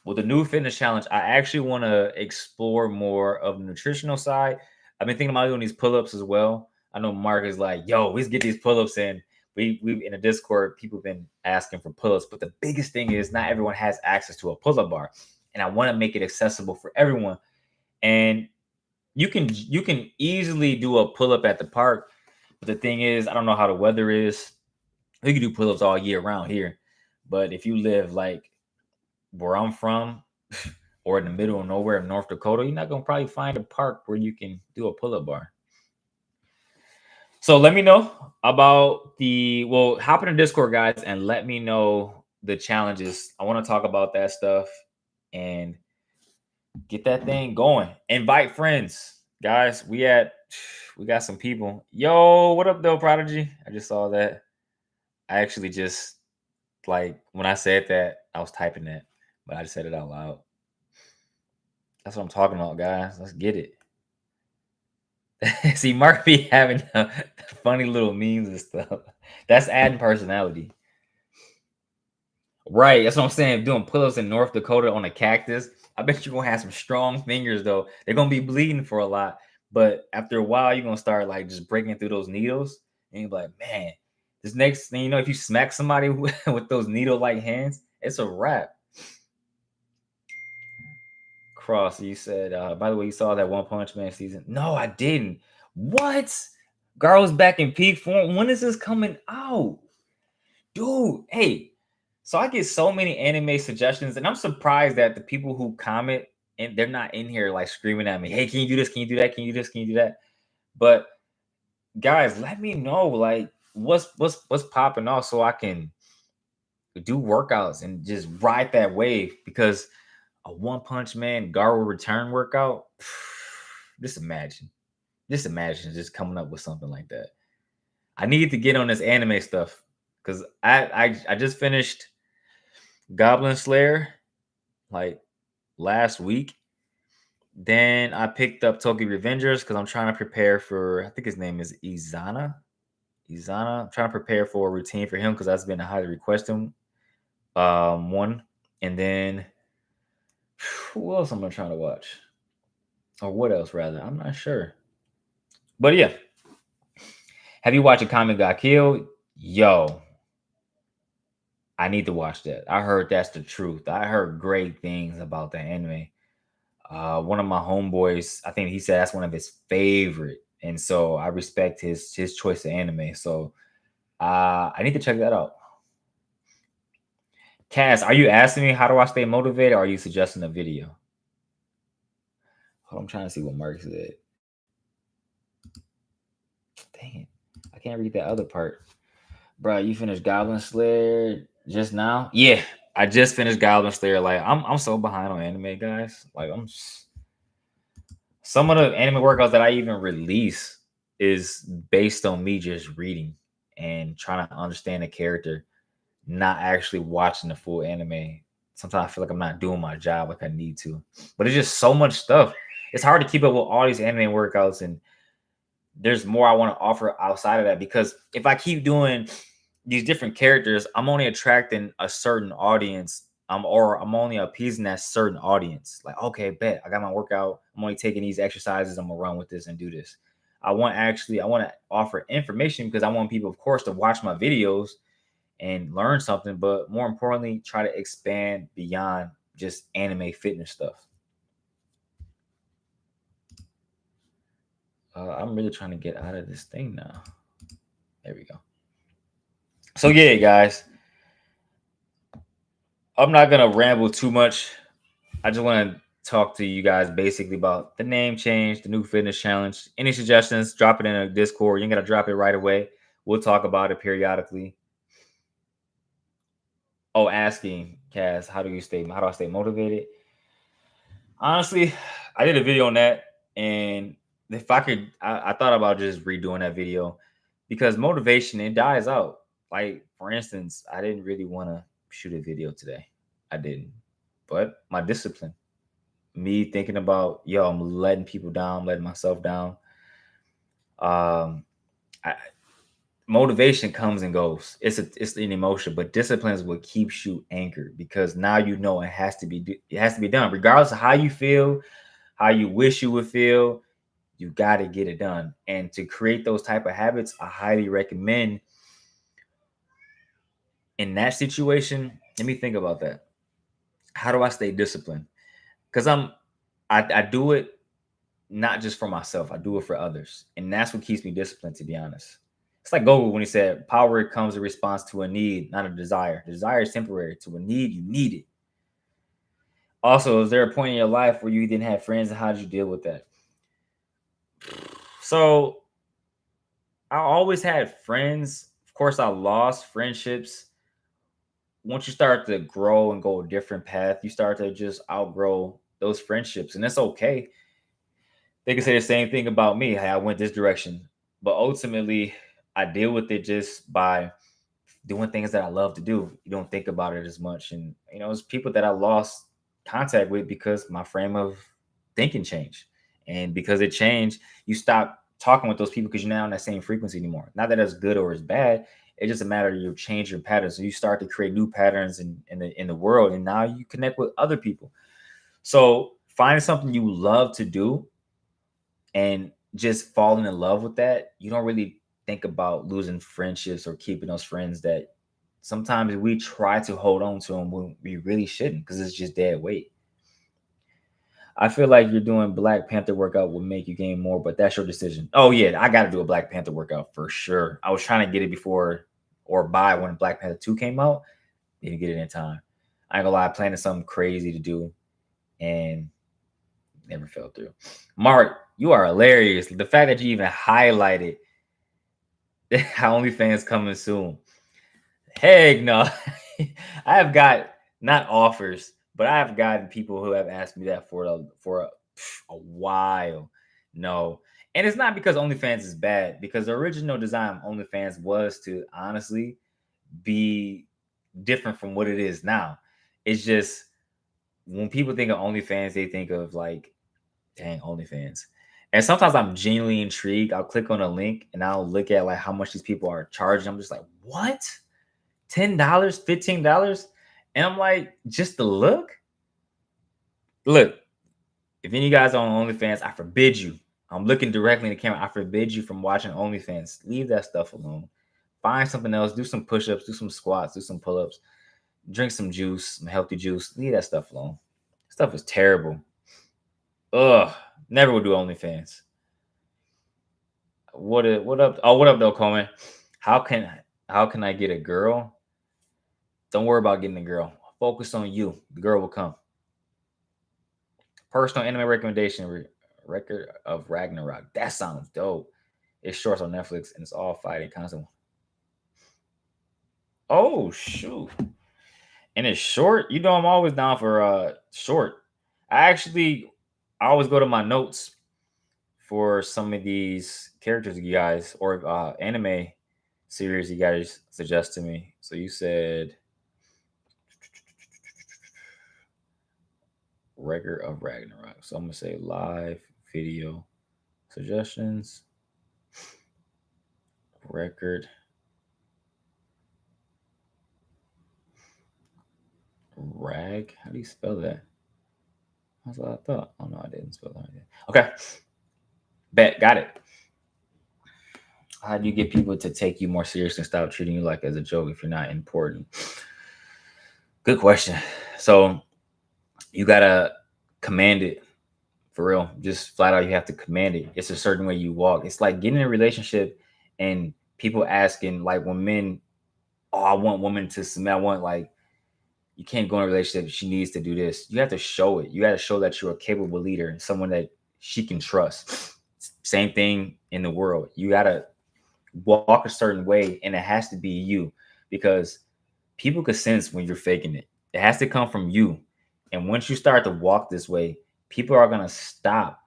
with the new fitness challenge, I actually want to explore more of the nutritional side. I've been thinking about doing these pull-ups as well. I know Mark is like, yo, let's get these pull-ups in. We in the Discord, people have been asking for pull-ups, but the biggest thing is not everyone has access to a pull-up bar. And I want to make it accessible for everyone. And you can easily do a pull-up at the park. But the thing is, I don't know how the weather is. You can do pull-ups all year round here. But if you live like where I'm from, or in the middle of nowhere in North Dakota, you're not gonna probably find a park where you can do a pull-up bar. So let me know about hop in the Discord, guys, and let me know the challenges. I want to talk about that stuff and get that thing going. Invite friends, guys. We got some people. Yo, what up, though, Prodigy? I just saw that. I actually just like when I said that, I was typing that, but I just said it out loud. That's what I'm talking about, guys. Let's get it. See, Mark be having funny little memes and stuff. That's adding personality. Right. That's what I'm saying. Doing pull-ups in North Dakota on a cactus. I bet you're gonna have some strong fingers though. They're gonna be bleeding for a lot. But after a while, you're gonna start like just breaking through those needles. And you're like, man, this next thing you know, if you smack somebody with those needle-like hands, it's a wrap. Cross, you said, by the way, you saw that One Punch Man season. No, I didn't. What? Garl's back in peak form. When is this coming out? Dude, hey. So I get so many anime suggestions, and I'm surprised that the people who comment and they're not in here like screaming at me, hey, can you do this? Can you do that? Can you do this? Can you do that? But guys, let me know like what's popping off so I can do workouts and just ride that wave because a One Punch Man Garou return workout. Just imagine just coming up with something like that. I need to get on this anime stuff because I just finished Goblin Slayer like last week. Then I picked up Tokyo Revengers because I'm trying to prepare for. I think his name is Izana. I'm trying to prepare for a routine for him because that's been a highly requested one. And then who else am I trying to watch? Or what else rather? I'm not sure. But yeah. Have you watched A Comic Got Killed? Yo, I need to watch that. I heard that's the truth. I heard great things about the anime. One of my homeboys, I think he said that's one of his favorite, and so I respect his choice of anime. So I need to check that out. Cass, are you asking me how do I stay motivated, or are you suggesting a video? I'm trying to see what Mark said. Dang it, I can't read that other part. Bro, you finished Goblin Slayer just now? Yeah, I just finished Goblin Slayer. Like I'm so behind on anime, guys. Like some of the anime workouts that I even release is based on me just reading and trying to understand the character, not actually watching the full anime. Sometimes I feel like I'm not doing my job like I need to. But it's just so much stuff. It's hard to keep up with all these anime workouts, and there's more I want to offer outside of that because if I keep doing these different characters, I'm only attracting a certain audience. Or I'm only appeasing that certain audience. Like, okay, bet I got my workout. I'm only taking these exercises. I'm gonna run with this and do this. I want to offer information because I want people, of course, to watch my videos and learn something, but more importantly, try to expand beyond just anime fitness stuff. I'm really trying to get out of this thing now. There we go. So yeah, guys, I'm not gonna ramble too much. I just want to talk to you guys basically about the name change, the new fitness challenge. Any suggestions? Drop it in a Discord. You ain't gotta drop it right away. We'll talk about it periodically. Oh, asking Cass, how do I stay motivated? Honestly, I did a video on that, and if I could, I thought about just redoing that video because motivation it dies out. Like for instance, I didn't really want to shoot a video today. I didn't, but my discipline, me thinking about I'm letting people down, letting myself down. I motivation comes and goes. It's an emotion, but discipline is what keeps you anchored because now you know it has to be done, regardless of how you feel, how you wish you would feel. You got to get it done. And to create those type of habits, I highly recommend in that situation. Let me think about that. How do I stay disciplined? Because I do it not just for myself. I do it for others, and that's what keeps me disciplined. To be honest, it's like Goku when he said, "Power comes in response to a need, not a desire. Desire is temporary. To a need, you need it." Also, is there a point in your life where you didn't have friends, and how did you deal with that? So I always had friends. Of course, I lost friendships. Once you start to grow and go a different path, you start to just outgrow those friendships, and that's okay. They can say the same thing about me. Hey, I went this direction, but ultimately, I deal with it just by doing things that I love to do. You don't think about it as much, and it's people that I lost contact with because my frame of thinking changed, and because it changed, you stop talking with those people because you're not on that same frequency anymore. Not that it's good or it's bad. It's just a matter of you change your patterns. So you start to create new patterns in the world, and now you connect with other people. So finding something you love to do and just falling in love with that, you don't really think about losing friendships or keeping those friends that sometimes we try to hold on to them when we really shouldn't because it's just dead weight. I feel like you're doing Black Panther workout will make you gain more, but that's your decision. Oh yeah, I got to do a Black Panther workout for sure. I was trying to get it before or buy when Black Panther 2 came out. Didn't get it in time. I ain't gonna lie, planning something crazy to do and never fell through. Mark, you are hilarious. The fact that you even highlighted how OnlyFans coming soon. Heck no. I have got not offers, but I have gotten people who have asked me that for a while. No. And it's not because OnlyFans is bad, because the original design of OnlyFans was to honestly be different from what it is now. It's just when people think of OnlyFans, they think of like, dang, OnlyFans. And sometimes I'm genuinely intrigued. I'll click on a link and I'll look at like how much these people are charging. I'm just like, what? $10, $15? And I'm like, just the look? Look, if any of you guys are on OnlyFans, I forbid you. I'm looking directly in the camera. I forbid you from watching OnlyFans. Leave that stuff alone. Find something else. Do some push-ups, do some squats, do some pull-ups, drink some juice, some healthy juice. Leave that stuff alone. Stuff is terrible. Ugh. Never would do OnlyFans. What up? Oh, what up though, Coleman? How can how can I get a girl? Don't worry about getting a girl. Focus on you. The girl will come. Personal anime recommendation: Record of Ragnarok. That sounds dope. It's short on Netflix and it's all fighting constant. Oh shoot! And it's short. You know I'm always down for short. I always go to my notes for some of these characters you guys or anime series you guys suggest to me. So you said Record of Ragnarok. So I'm gonna say live video suggestions. Record Rag. How do you spell that? That's what I thought. Oh no, I didn't spell that. Okay. Bet. Got it. How do you get people to take you more seriously and stop treating you like as a joke if you're not important? Good question. So you gotta command it for real. Just flat out, you have to command it. It's a certain way you walk. It's like getting in a relationship and people asking, like, when men, oh, I want women to submit. I want like you can't go in a relationship. She needs to do this. You have to show it. You got to show that you're a capable leader and someone that she can trust. Same thing in the world. You got to walk a certain way, and it has to be you because people can sense when you're faking it. It has to come from you. And once you start to walk this way, people are gonna stop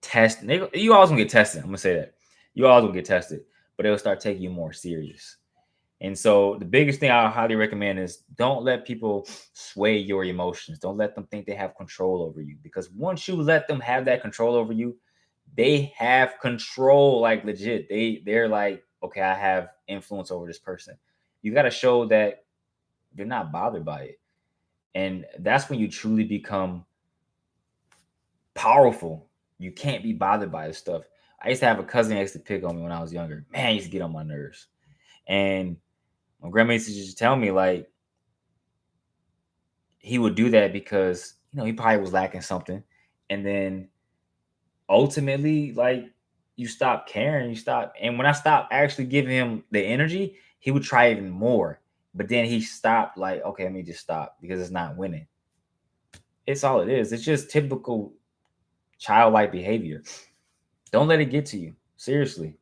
testing. You always gonna get tested. I'm gonna say that. You always gonna get tested, but it'll start taking you more serious. And so the biggest thing I highly recommend is don't let people sway your emotions. Don't let them think they have control over you. Because once you let them have that control over you, they have control, like legit. They're like, okay, I have influence over this person. You got to show that you're not bothered by it. And that's when you truly become powerful. You can't be bothered by this stuff. I used to have a cousin that used to pick on me when I was younger. Man, he used to get on my nerves. And my grandma used to just tell me, like, he would do that because, he probably was lacking something. And then ultimately, like, you stop caring, you stop. And when I stopped actually giving him the energy, he would try even more. But then he stopped, like, okay, let me just stop because it's not winning. It's all it is. It's just typical childlike behavior. Don't let it get to you. Seriously.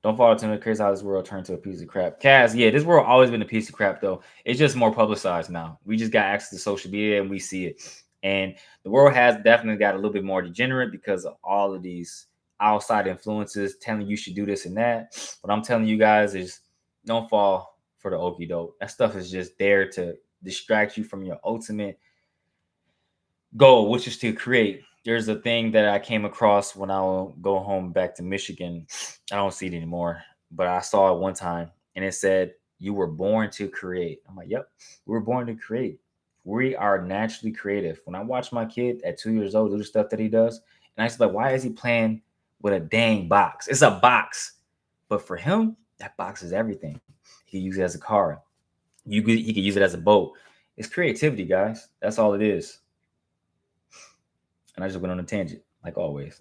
Don't fall into the crazy how this world turned to a piece of crap. Kaz, yeah, this world always been a piece of crap, though. It's just more publicized now. We just got access to social media and we see it. And the world has definitely got a little bit more degenerate because of all of these outside influences telling you should do this and that. What I'm telling you guys is don't fall for the okie doke. That stuff is just there to distract you from your ultimate goal, which is to create. There's a thing that I came across when I will go home back to Michigan. I don't see it anymore, but I saw it one time and it said, "You were born to create." I'm like, yep, we were born to create. We are naturally creative. When I watch my kid at 2 years old do the stuff that he does, and I was like, why is he playing with a dang box? It's a box. But for him, that box is everything. He can use it as a car. He can use it as a boat. It's creativity, guys. That's all it is. And I just went on a tangent, like always.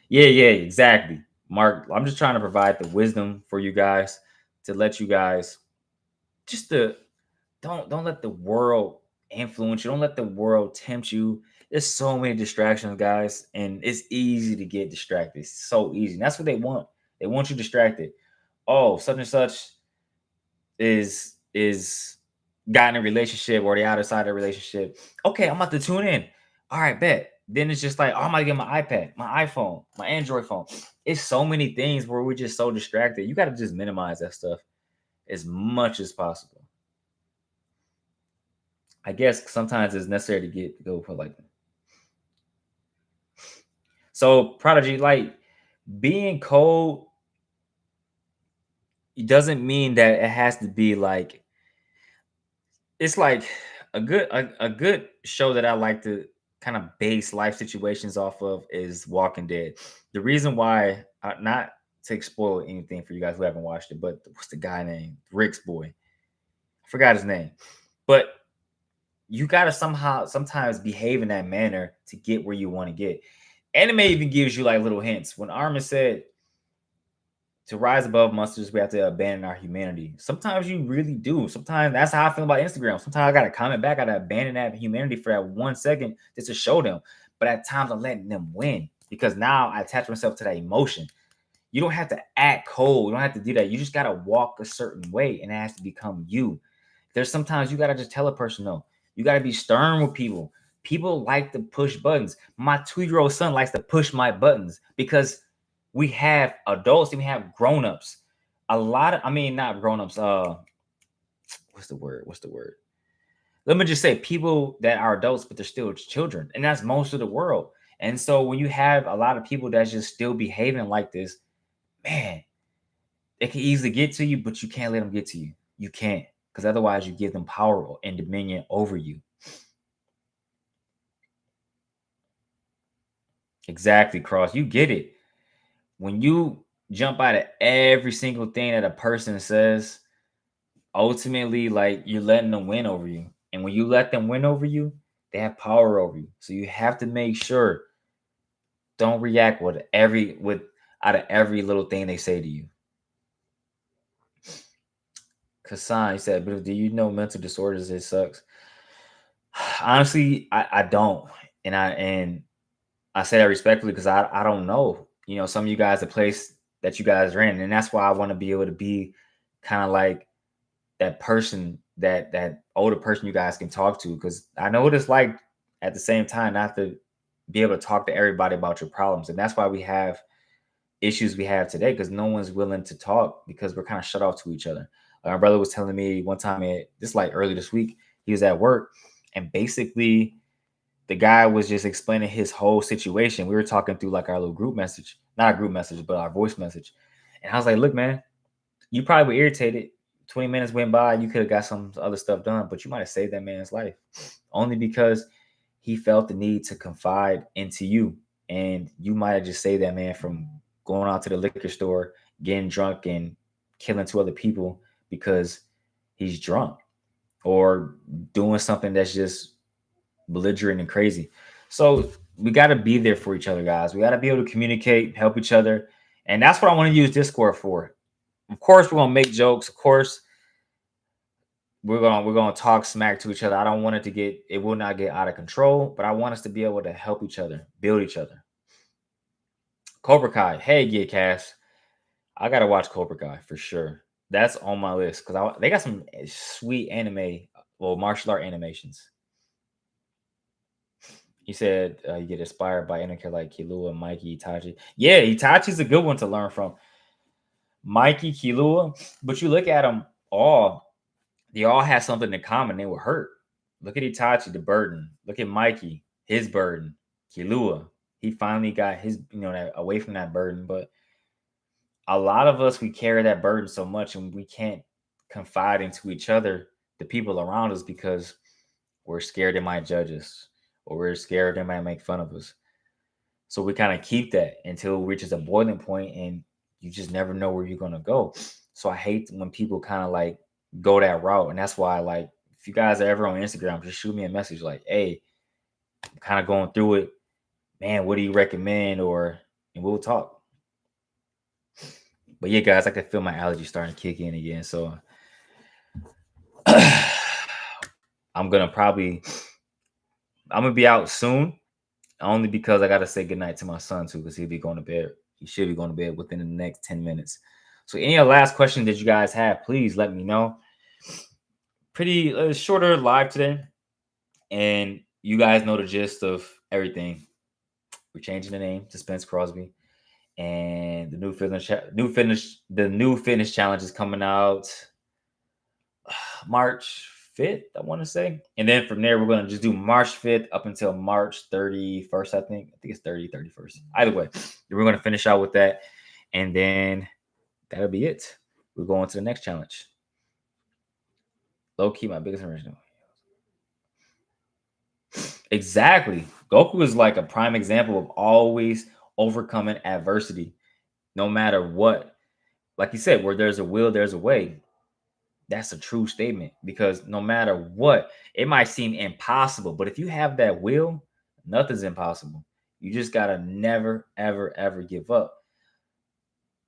Yeah, exactly. Mark, I'm just trying to provide the wisdom for you guys to let you guys just to don't let the world influence you. Don't let the world tempt you. There's so many distractions, guys, and it's easy to get distracted. It's so easy. And that's what they want. They want you distracted. Oh, such and such is got in a relationship or the other side of the relationship. Okay, I'm about to tune in. All right, bet. Then it's just like, oh, I'm gonna get my iPad, my iPhone, my Android phone. It's so many things where we're just so distracted. You got to just minimize that stuff as much as possible. I guess sometimes it's necessary to go for like. So Prodigy, like being cold, it doesn't mean that it has to be like it's like a good show that I like to kind of base life situations off of is Walking Dead. The reason why, not to spoil anything for you guys who haven't watched it, but what's the guy name? Rick's boy. I forgot his name. But you gotta sometimes behave in that manner to get where you want to get. Anime even gives you like little hints. When Armin said to rise above monsters, we have to abandon our humanity. Sometimes you really do. Sometimes that's how I feel about Instagram. Sometimes I gotta comment back, I gotta abandon that humanity for that 1 second just to show them. But at times I'm letting them win because now I attach myself to that emotion. You don't have to act cold. You don't have to do that. You just gotta walk a certain way, and it has to become you. There's sometimes you gotta just tell a person no. You gotta be stern with people. People like to push buttons. My 2-year-old son likes to push my buttons because we have adults and we have grown-ups. A lot of, I mean, not grown-ups. What's the word? Let me just say people that are adults, but they're still children. And that's most of the world. And so when you have a lot of people that's just still behaving like this, man, it can easily get to you, but you can't let them get to you. You can't, because otherwise you give them power and dominion over you. Exactly, Cross. You get it. When you jump out of every single thing that a person says, ultimately, like you're letting them win over you. And when you let them win over you, they have power over you. So you have to make sure don't react with out of every little thing they say to you. Kassan, he said, but do you know mental disorders? It sucks. Honestly, I don't. And I say that respectfully because I don't know. Some of you guys, the place that you guys are in, and that's why I want to be able to be kind of like that person, that older person you guys can talk to, because I know what it's like at the same time not to be able to talk to everybody about your problems. And that's why we have issues we have today, because no one's willing to talk because we're kind of shut off to each other. My brother was telling me one time, this like early this week, he was at work and basically the guy was just explaining his whole situation. We were talking through like our little group message, not a group message, but our voice message. And I was like, look, man, you probably were irritated. 20 minutes went by, you could have got some other stuff done, but you might have saved that man's life only because he felt the need to confide into you. And you might have just saved that man from going out to the liquor store, getting drunk, and killing two other people because he's drunk or doing something that's just belligerent and crazy. So we got to be there for each other, guys. We got to be able to communicate, help each other. And that's what I want to use Discord for. Of course, we're gonna make jokes. Of course, we're gonna talk smack to each other. I don't want it will not get out of control, but I want us to be able to help each other, build each other. Cobra Kai, hey, get Cass. I gotta watch Cobra Kai for sure. That's on my list because they got some sweet anime, well, martial art animations. He said you get inspired by anime like Killua, Mikey, Itachi. Yeah, Itachi's a good one to learn from. Mikey, Killua, but you look at them all, they all have something in common. They were hurt. Look at Itachi, the burden. Look at Mikey, his burden. Killua, he finally got his, away from that burden. But a lot of us, we carry that burden so much and we can't confide into each other, the people around us, because we're scared they might judge us or we're scared they might make fun of us. So we kind of keep that until it reaches a boiling point and you just never know where you're going to go. So I hate when people kind of like go that route. And that's why, like, if you guys are ever on Instagram, just shoot me a message like, hey, I'm kind of going through it. Man, what do you recommend? And we'll talk. But yeah, guys, I can feel my allergies starting to kick in again. So I'm going to be out soon, only because I got to say goodnight to my son too, because he'll be going to bed. He should be going to bed within the next 10 minutes. So any last questions that you guys have, please let me know. Pretty shorter live today. And you guys know the gist of everything. We're changing the name to Spence Crosby. And the new fitness challenge is coming out March 5th, I want to say. And then from there, we're going to just do March 5th up until March 31st, I think. I think it's 31st. Either way, we're going to finish out with that. And then that'll be it. We're going to the next challenge. Low key, my biggest original. Exactly. Goku is like a prime example of always overcoming adversity, no matter what. Like you said, where there's a will, there's a way. That's a true statement because no matter what, it might seem impossible, but if you have that will, nothing's impossible. You just got to never, ever, ever give up.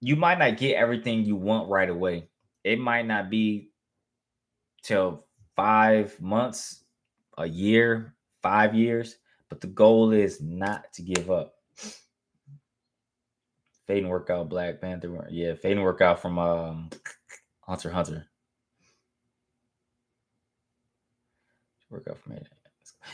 You might not get everything you want right away. It might not be till 5 months, a year, 5 years, but the goal is not to give up. Fading workout, Black Panther. Yeah, fading workout from Hunter x Hunter. Workout from it.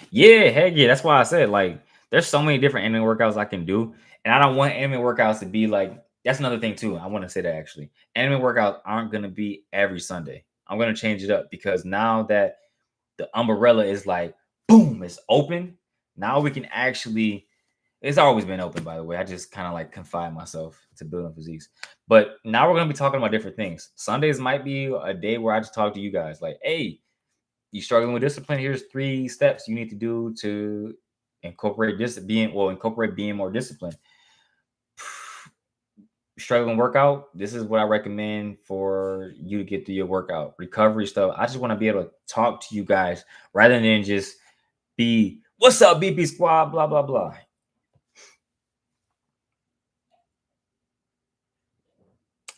Yeah, heck yeah. That's why I said, like, there's so many different anime workouts I can do. And I don't want anime workouts to be like, that's another thing too. I want to say that actually. Anime workouts aren't going to be every Sunday. I'm going to change it up because now that the umbrella is like, boom, it's open. Now we can actually, it's always been open, by the way. I just kind of like confine myself to building physiques. But now we're going to be talking about different things. Sundays might be a day where I just talk to you guys like, hey, you struggling with discipline? Here's 3 steps you need to do to incorporate being more disciplined. Struggling workout, this is what I recommend for you to get through your workout. Recovery stuff. I just want to be able to talk to you guys rather than just be, what's up, BP squad, blah, blah, blah.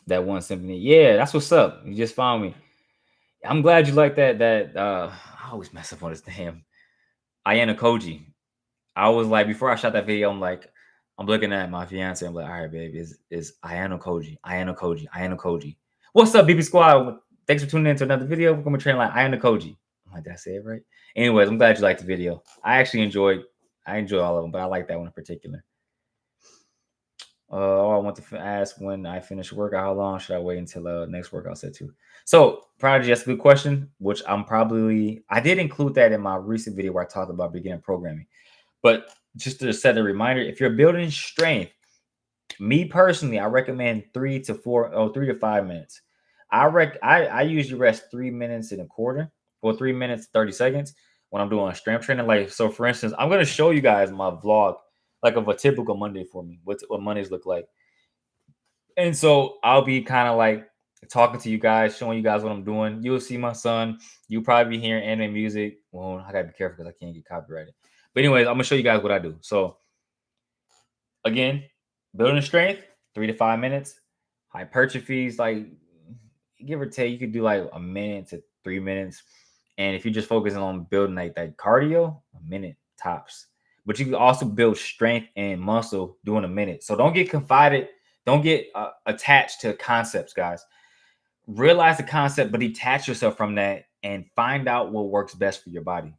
That one symphony. Yeah, that's what's up. You just found me. I'm glad you like that. I always mess up on this name. Ayana Koji. I was like, before I shot that video, I'm looking at my fiance. I'm like, all right, babe, is Ayano Koji. What's up, BB Squad? Thanks for tuning in to another video. We're gonna train like Ayano Koji. I'm like, did I say it right? Anyways, I'm glad you liked the video. I enjoy all of them, but I like that one in particular. I want to ask when I finish workout, how long should I wait until next workout set to? So, Prodigy, that's a good question, which I did include that in my recent video where I talked about beginner programming. But just to set a reminder, if you're building strength, me personally, I recommend 3 to 5 minutes. I usually rest 3 minutes and a quarter or 3 minutes 30 seconds when I'm doing strength training. Like, so for instance, I'm gonna show you guys my vlog, like of a typical Monday for me, what Mondays look like. And so I'll be kind of like talking to you guys, showing you guys what I'm doing. You'll see my son. You'll probably be hearing anime music. Well, I gotta be careful because I can't get copyrighted. But anyways, I'm gonna show you guys what I do. So again, building strength, 3 to 5 minutes. Hypertrophies, like give or take, you could do like a minute to 3 minutes. And if you're just focusing on building like that cardio, a minute tops. But you can also build strength and muscle doing a minute. So don't get confided, don't get attached to concepts, guys. Realize the concept, but detach yourself from that and find out what works best for your body.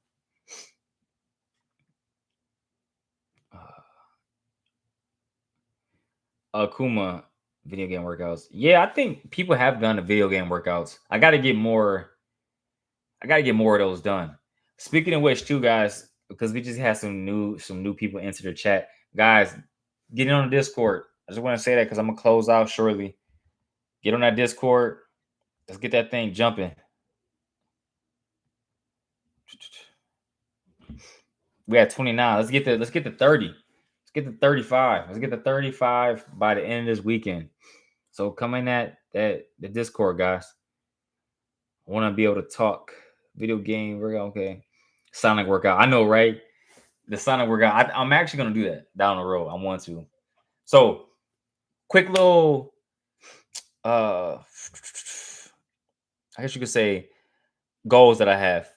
Akuma video game workouts. Yeah, I think people have done the video game workouts. I got to get more. I got to get more of those done. Speaking of which, too, guys, because we just had some new people enter the chat. Guys, get in on the Discord. I just want to say that because I'm gonna close out shortly. Get on that Discord. Let's get that thing jumping. We at 29. Let's get to 30. Let's get to 35. Let's get to 35 by the end of this weekend. So come in at the Discord, guys. I want to be able to talk video game workout. Okay, Sonic workout. I know, right? The Sonic workout. I'm actually gonna do that down the road. I want to. So, quick little. I guess you could say goals that I have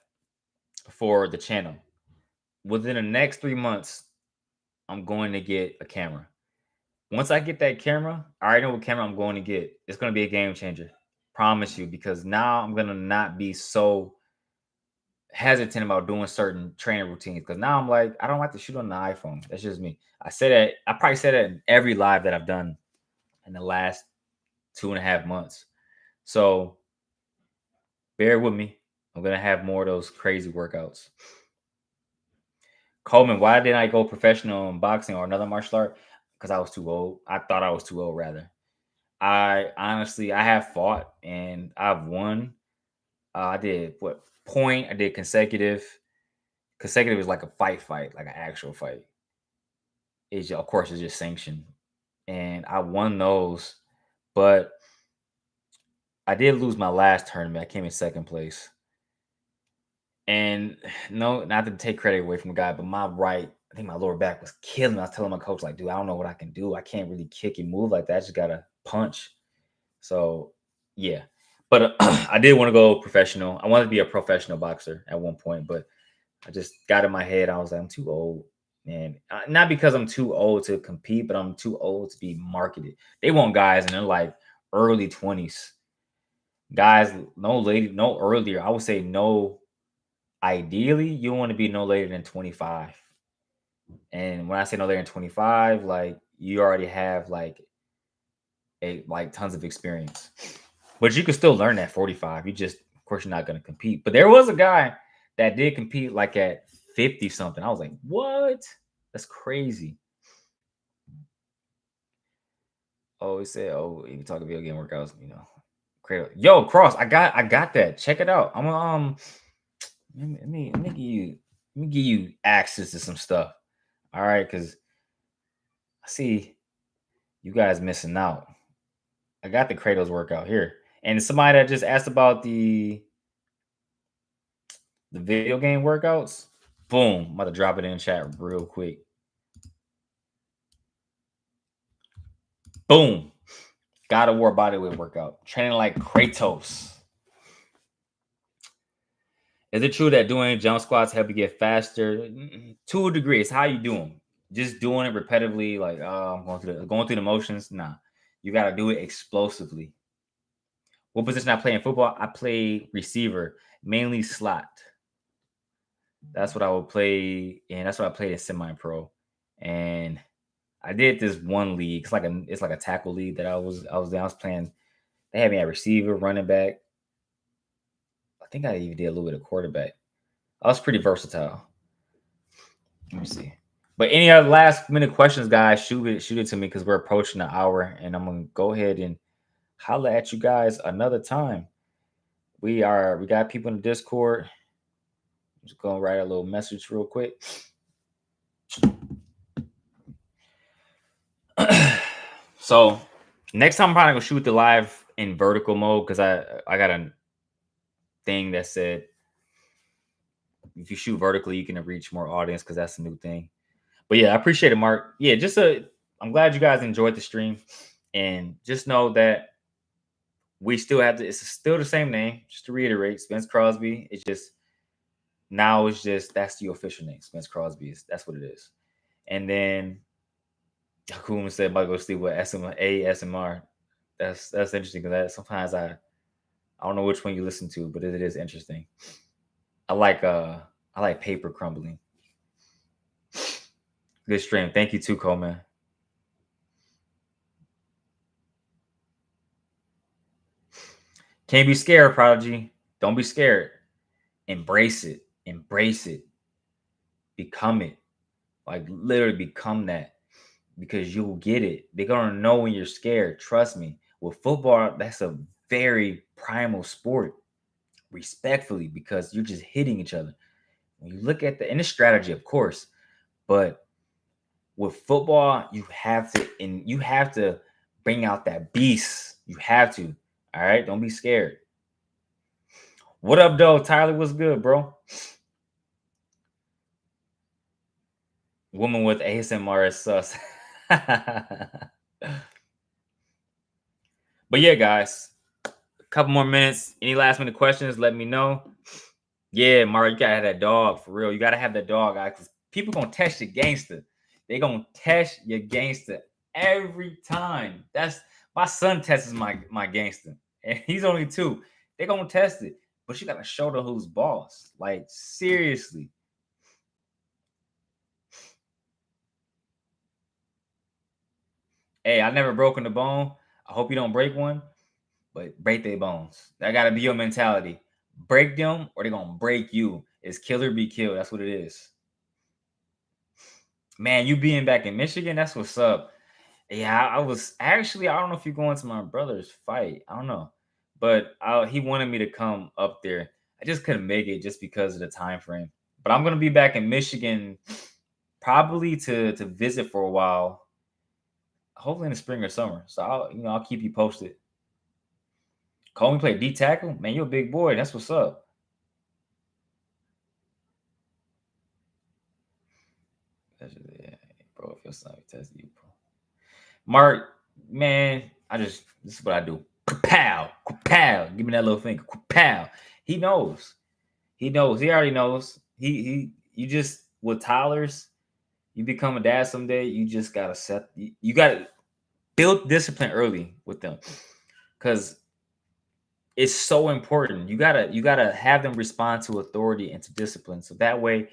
for the channel. Within the next 3 months, I'm going to get a camera. Once I get that camera, I already know what camera I'm going to get. It's going to be a game changer. Promise you, because now I'm going to not be so hesitant about doing certain training routines. Because now I'm like, I don't like to shoot on the iPhone. That's just me. I said that. I probably said that in every live that I've done in the last 2.5 months. So bear with me. I'm going to have more of those crazy workouts. Coleman, why didn't I go professional in boxing or another martial art? Because I was too old. I thought I was too old, rather. I honestly, I have fought and I've won. I did point? I did consecutive. Consecutive is like a fight, like an actual fight. It's of course it's just sanctioned, and I won those, but I did lose my last tournament. I came in second place, and no, not to take credit away from the guy, but I think my lower back was killing me. I was telling my coach, like, dude, I don't know what I can do. I can't really kick and move like that. I just gotta punch. So yeah, but I did want to go professional. I wanted to be a professional boxer at one point, but I just got in my head. I was like, I'm too old, and not because I'm too old to compete, but I'm too old to be marketed. They want guys in their like early 20s. Guys, no earlier. I would say no. Ideally, you want to be no later than 25. And when I say no later than 25, like you already have like tons of experience. But you can still learn at 45. You just, of course, you're not going to compete. But there was a guy that did compete like at 50 something. I was like, what? That's crazy. Oh, he said, oh, you talk video game workouts, cradle. Yo, Cross, I got that. Check it out. I'm gonna let me give you access to some stuff. All right, because I see you guys missing out. I got the Kratos workout here. And somebody that just asked about the video game workouts, boom, I'm about to drop it in chat real quick. Boom. God of War bodyweight workout. Training like Kratos. Is it true that doing jump squats help you get faster? To a degree. It's how you do them. Just doing it repetitively, like I'm going through the motions. Nah. You gotta do it explosively. What position I play in football? I play receiver, mainly slot. That's what I would play, and that's what I played in semi-pro. And I did this one league. It's like a tackle league that I was playing. They had me at receiver, running back. I think I even did a little bit of quarterback. I was pretty versatile. Let me see. But any other last minute questions, guys, shoot it to me because we're approaching the hour, and I'm gonna go ahead and holla at you guys another time. We got people in the Discord. Just gonna write a little message real quick. So next time I'm probably gonna shoot the live in vertical mode because I got a thing that said if you shoot vertically you can reach more audience because that's a new thing. But yeah, I appreciate it, Mark. Yeah, I'm glad you guys enjoyed the stream, and just know that we still have to. It's still the same name. Just to reiterate, Spence Crosby. It's just now it's just that's the official name. Spence Crosby that's what it is. And then Akuma said about go sleep with ASMR. That's interesting because sometimes I don't know which one you listen to, but it is interesting. I like paper crumbling. Good stream. Thank you too, Coleman. Can't be scared, Prodigy. Don't be scared. Embrace it. Embrace it. Become it. Like literally become that. Because you'll get it. They're gonna know when you're scared. Trust me. With football, that's a very primal sport. Respectfully, because you're just hitting each other. When you look at the strategy, of course, but with football, you have to bring out that beast. You have to. All right, don't be scared. What up, though, Tyler? What's good, bro? Woman with ASMR is sus. But yeah, guys, a couple more minutes. Any last minute questions? Let me know. Yeah, Mario, you gotta have that dog for real. You gotta have that dog, guys. Because people gonna test your gangster. They gonna test your gangster every time. That's my son tests my gangster, and he's only 2. They gonna test it, but you gotta show them who's boss. Like seriously. Hey, I never broken the bone. I hope you don't break one, but break their bones. That gotta be your mentality. Break them, or they gonna break you. It's kill or be killed. That's what it is. Man, you being back in Michigan, that's what's up. Yeah, I was actually. I don't know if you're going to my brother's fight. I don't know, but he wanted me to come up there. I just couldn't make it just because of the time frame. But I'm gonna be back in Michigan probably to visit for a while. Hopefully in the spring or summer. So I'll keep you posted. Call me play D tackle, man. You're a big boy. That's what's up. Yeah, bro. If your son test you, bro. Mark, man, this is what I do. Pow, pow. Give me that little finger. Pow. He knows. He knows. He already knows. You just with toddlers, you become a dad someday. You just gotta you gotta build discipline early with them. Cause it's so important. You gotta have them respond to authority and to discipline. So that way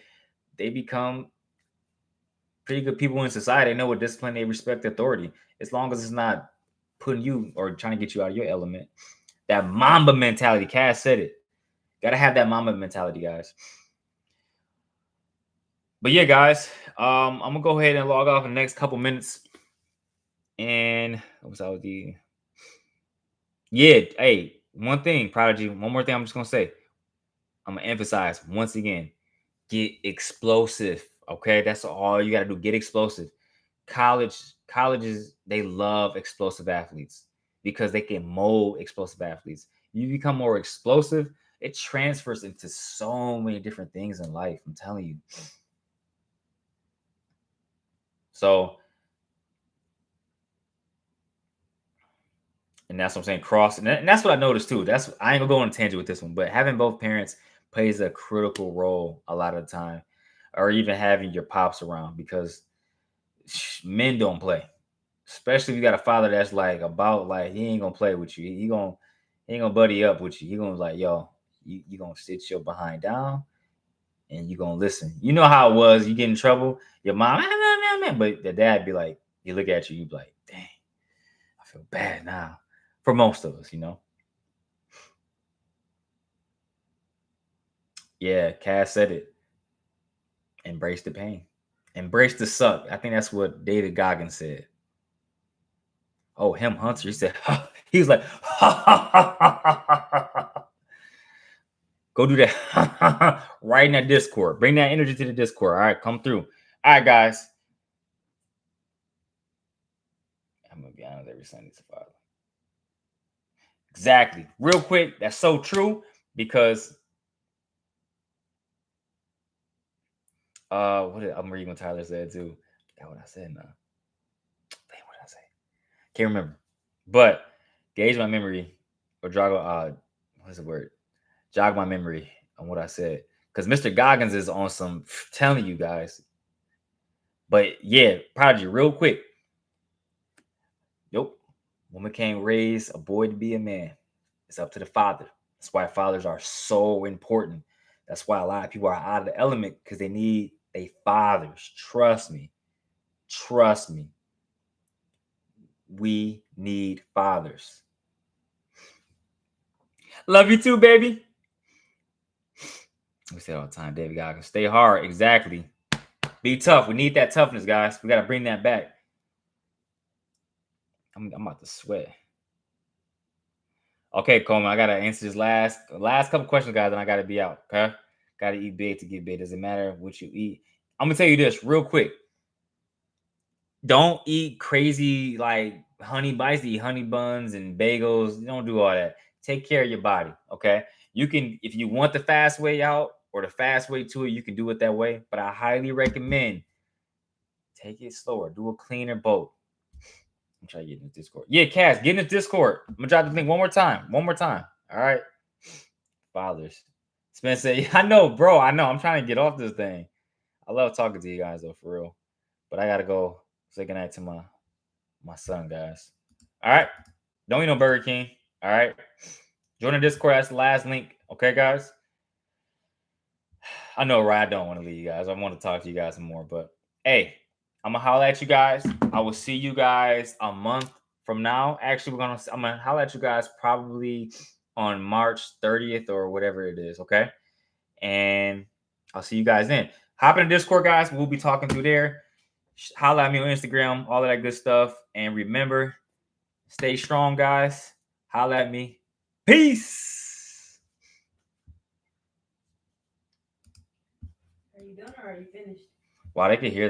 they become pretty good people in society. They know what discipline, they respect authority. As long as it's not putting you or trying to get you out of your element. That Mamba mentality. Cass said it. Gotta have that Mamba mentality, guys. But yeah, guys, I'm gonna go ahead and log off in the next couple minutes. And what was that? Hey, one thing, Prodigy. One more thing I'm just gonna say. I'm gonna emphasize once again, get explosive. Okay, that's all you gotta do. Get explosive. Colleges, they love explosive athletes because they can mold explosive athletes. You become more explosive, it transfers into so many different things in life. I'm telling you. So, and that's what I'm saying. And that's what I noticed too. I ain't gonna go on a tangent with this one, but having both parents plays a critical role a lot of the time, or even having your pops around because men don't play. Especially if you got a father that's like he ain't gonna play with you. He ain't gonna buddy up with you. He gonna like, yo, you gonna sit your behind down and you gonna listen. You know how it was. You get in trouble, your mom, but the dad be like, he look at you, you be like, dang, I feel bad now. For most of us, Yeah, Cass said it. Embrace the pain. Embrace the suck. I think that's what David Goggins said. Oh, him, Hunter. He said, he was like, go do that right in that Discord. Bring that energy to the Discord. All right, come through. All right, guys. I'm going to be honest, every Sunday's a Father. Exactly. Real quick, that's so true because I'm reading what Tyler said too. That's what I said now. Damn, what did I say? Can't remember. But gauge my memory or jog what's the word? Jog my memory on what I said. Because Mr. Goggins is on some telling you guys. But yeah, Prodigy, real quick. Nope. Woman can't raise a boy to be a man. It's up to the father. That's why fathers are so important. That's why a lot of people are out of the element because they need their fathers. Trust me. Trust me. We need fathers. Love you too, baby. We say all the time, David Goggins. Stay hard. Exactly. Be tough. We need that toughness, guys. We got to bring that back. I'm about to sweat. Okay, Coleman, I got to answer this last couple questions, guys, and I got to be out, okay? Got to eat big to get big. Doesn't matter what you eat. I'm going to tell you this real quick. Don't eat crazy, like, honey bites. Eat honey buns and bagels. Don't do all that. Take care of your body, okay? You can, if you want the fast way out or the fast way to it, you can do it that way. But I highly recommend take it slower. Do a cleaner boat. I'm trying to get in the Discord. Yeah, Cass, get in the Discord. I'm gonna drop the link one more time. One more time. All right. Fathers. Spence said, I know, bro. I know. I'm trying to get off this thing. I love talking to you guys, though, for real. But I gotta go say goodnight to my son, guys. All right. Don't eat no Burger King. All right. Join the Discord. That's the last link. Okay, guys. I know, right? I don't want to leave you guys. I want to talk to you guys some more, but hey, I'm gonna holler at you guys. I will see you guys a month from now. Actually, I'm gonna holler at you guys probably on March 30th or whatever it is. Okay, and I'll see you guys then. Hop in the Discord, guys. We'll be talking through there. Holler at me on Instagram, all of that good stuff. And remember, stay strong, guys. Holler at me. Peace. Are you done or are you finished? Wow, they can hear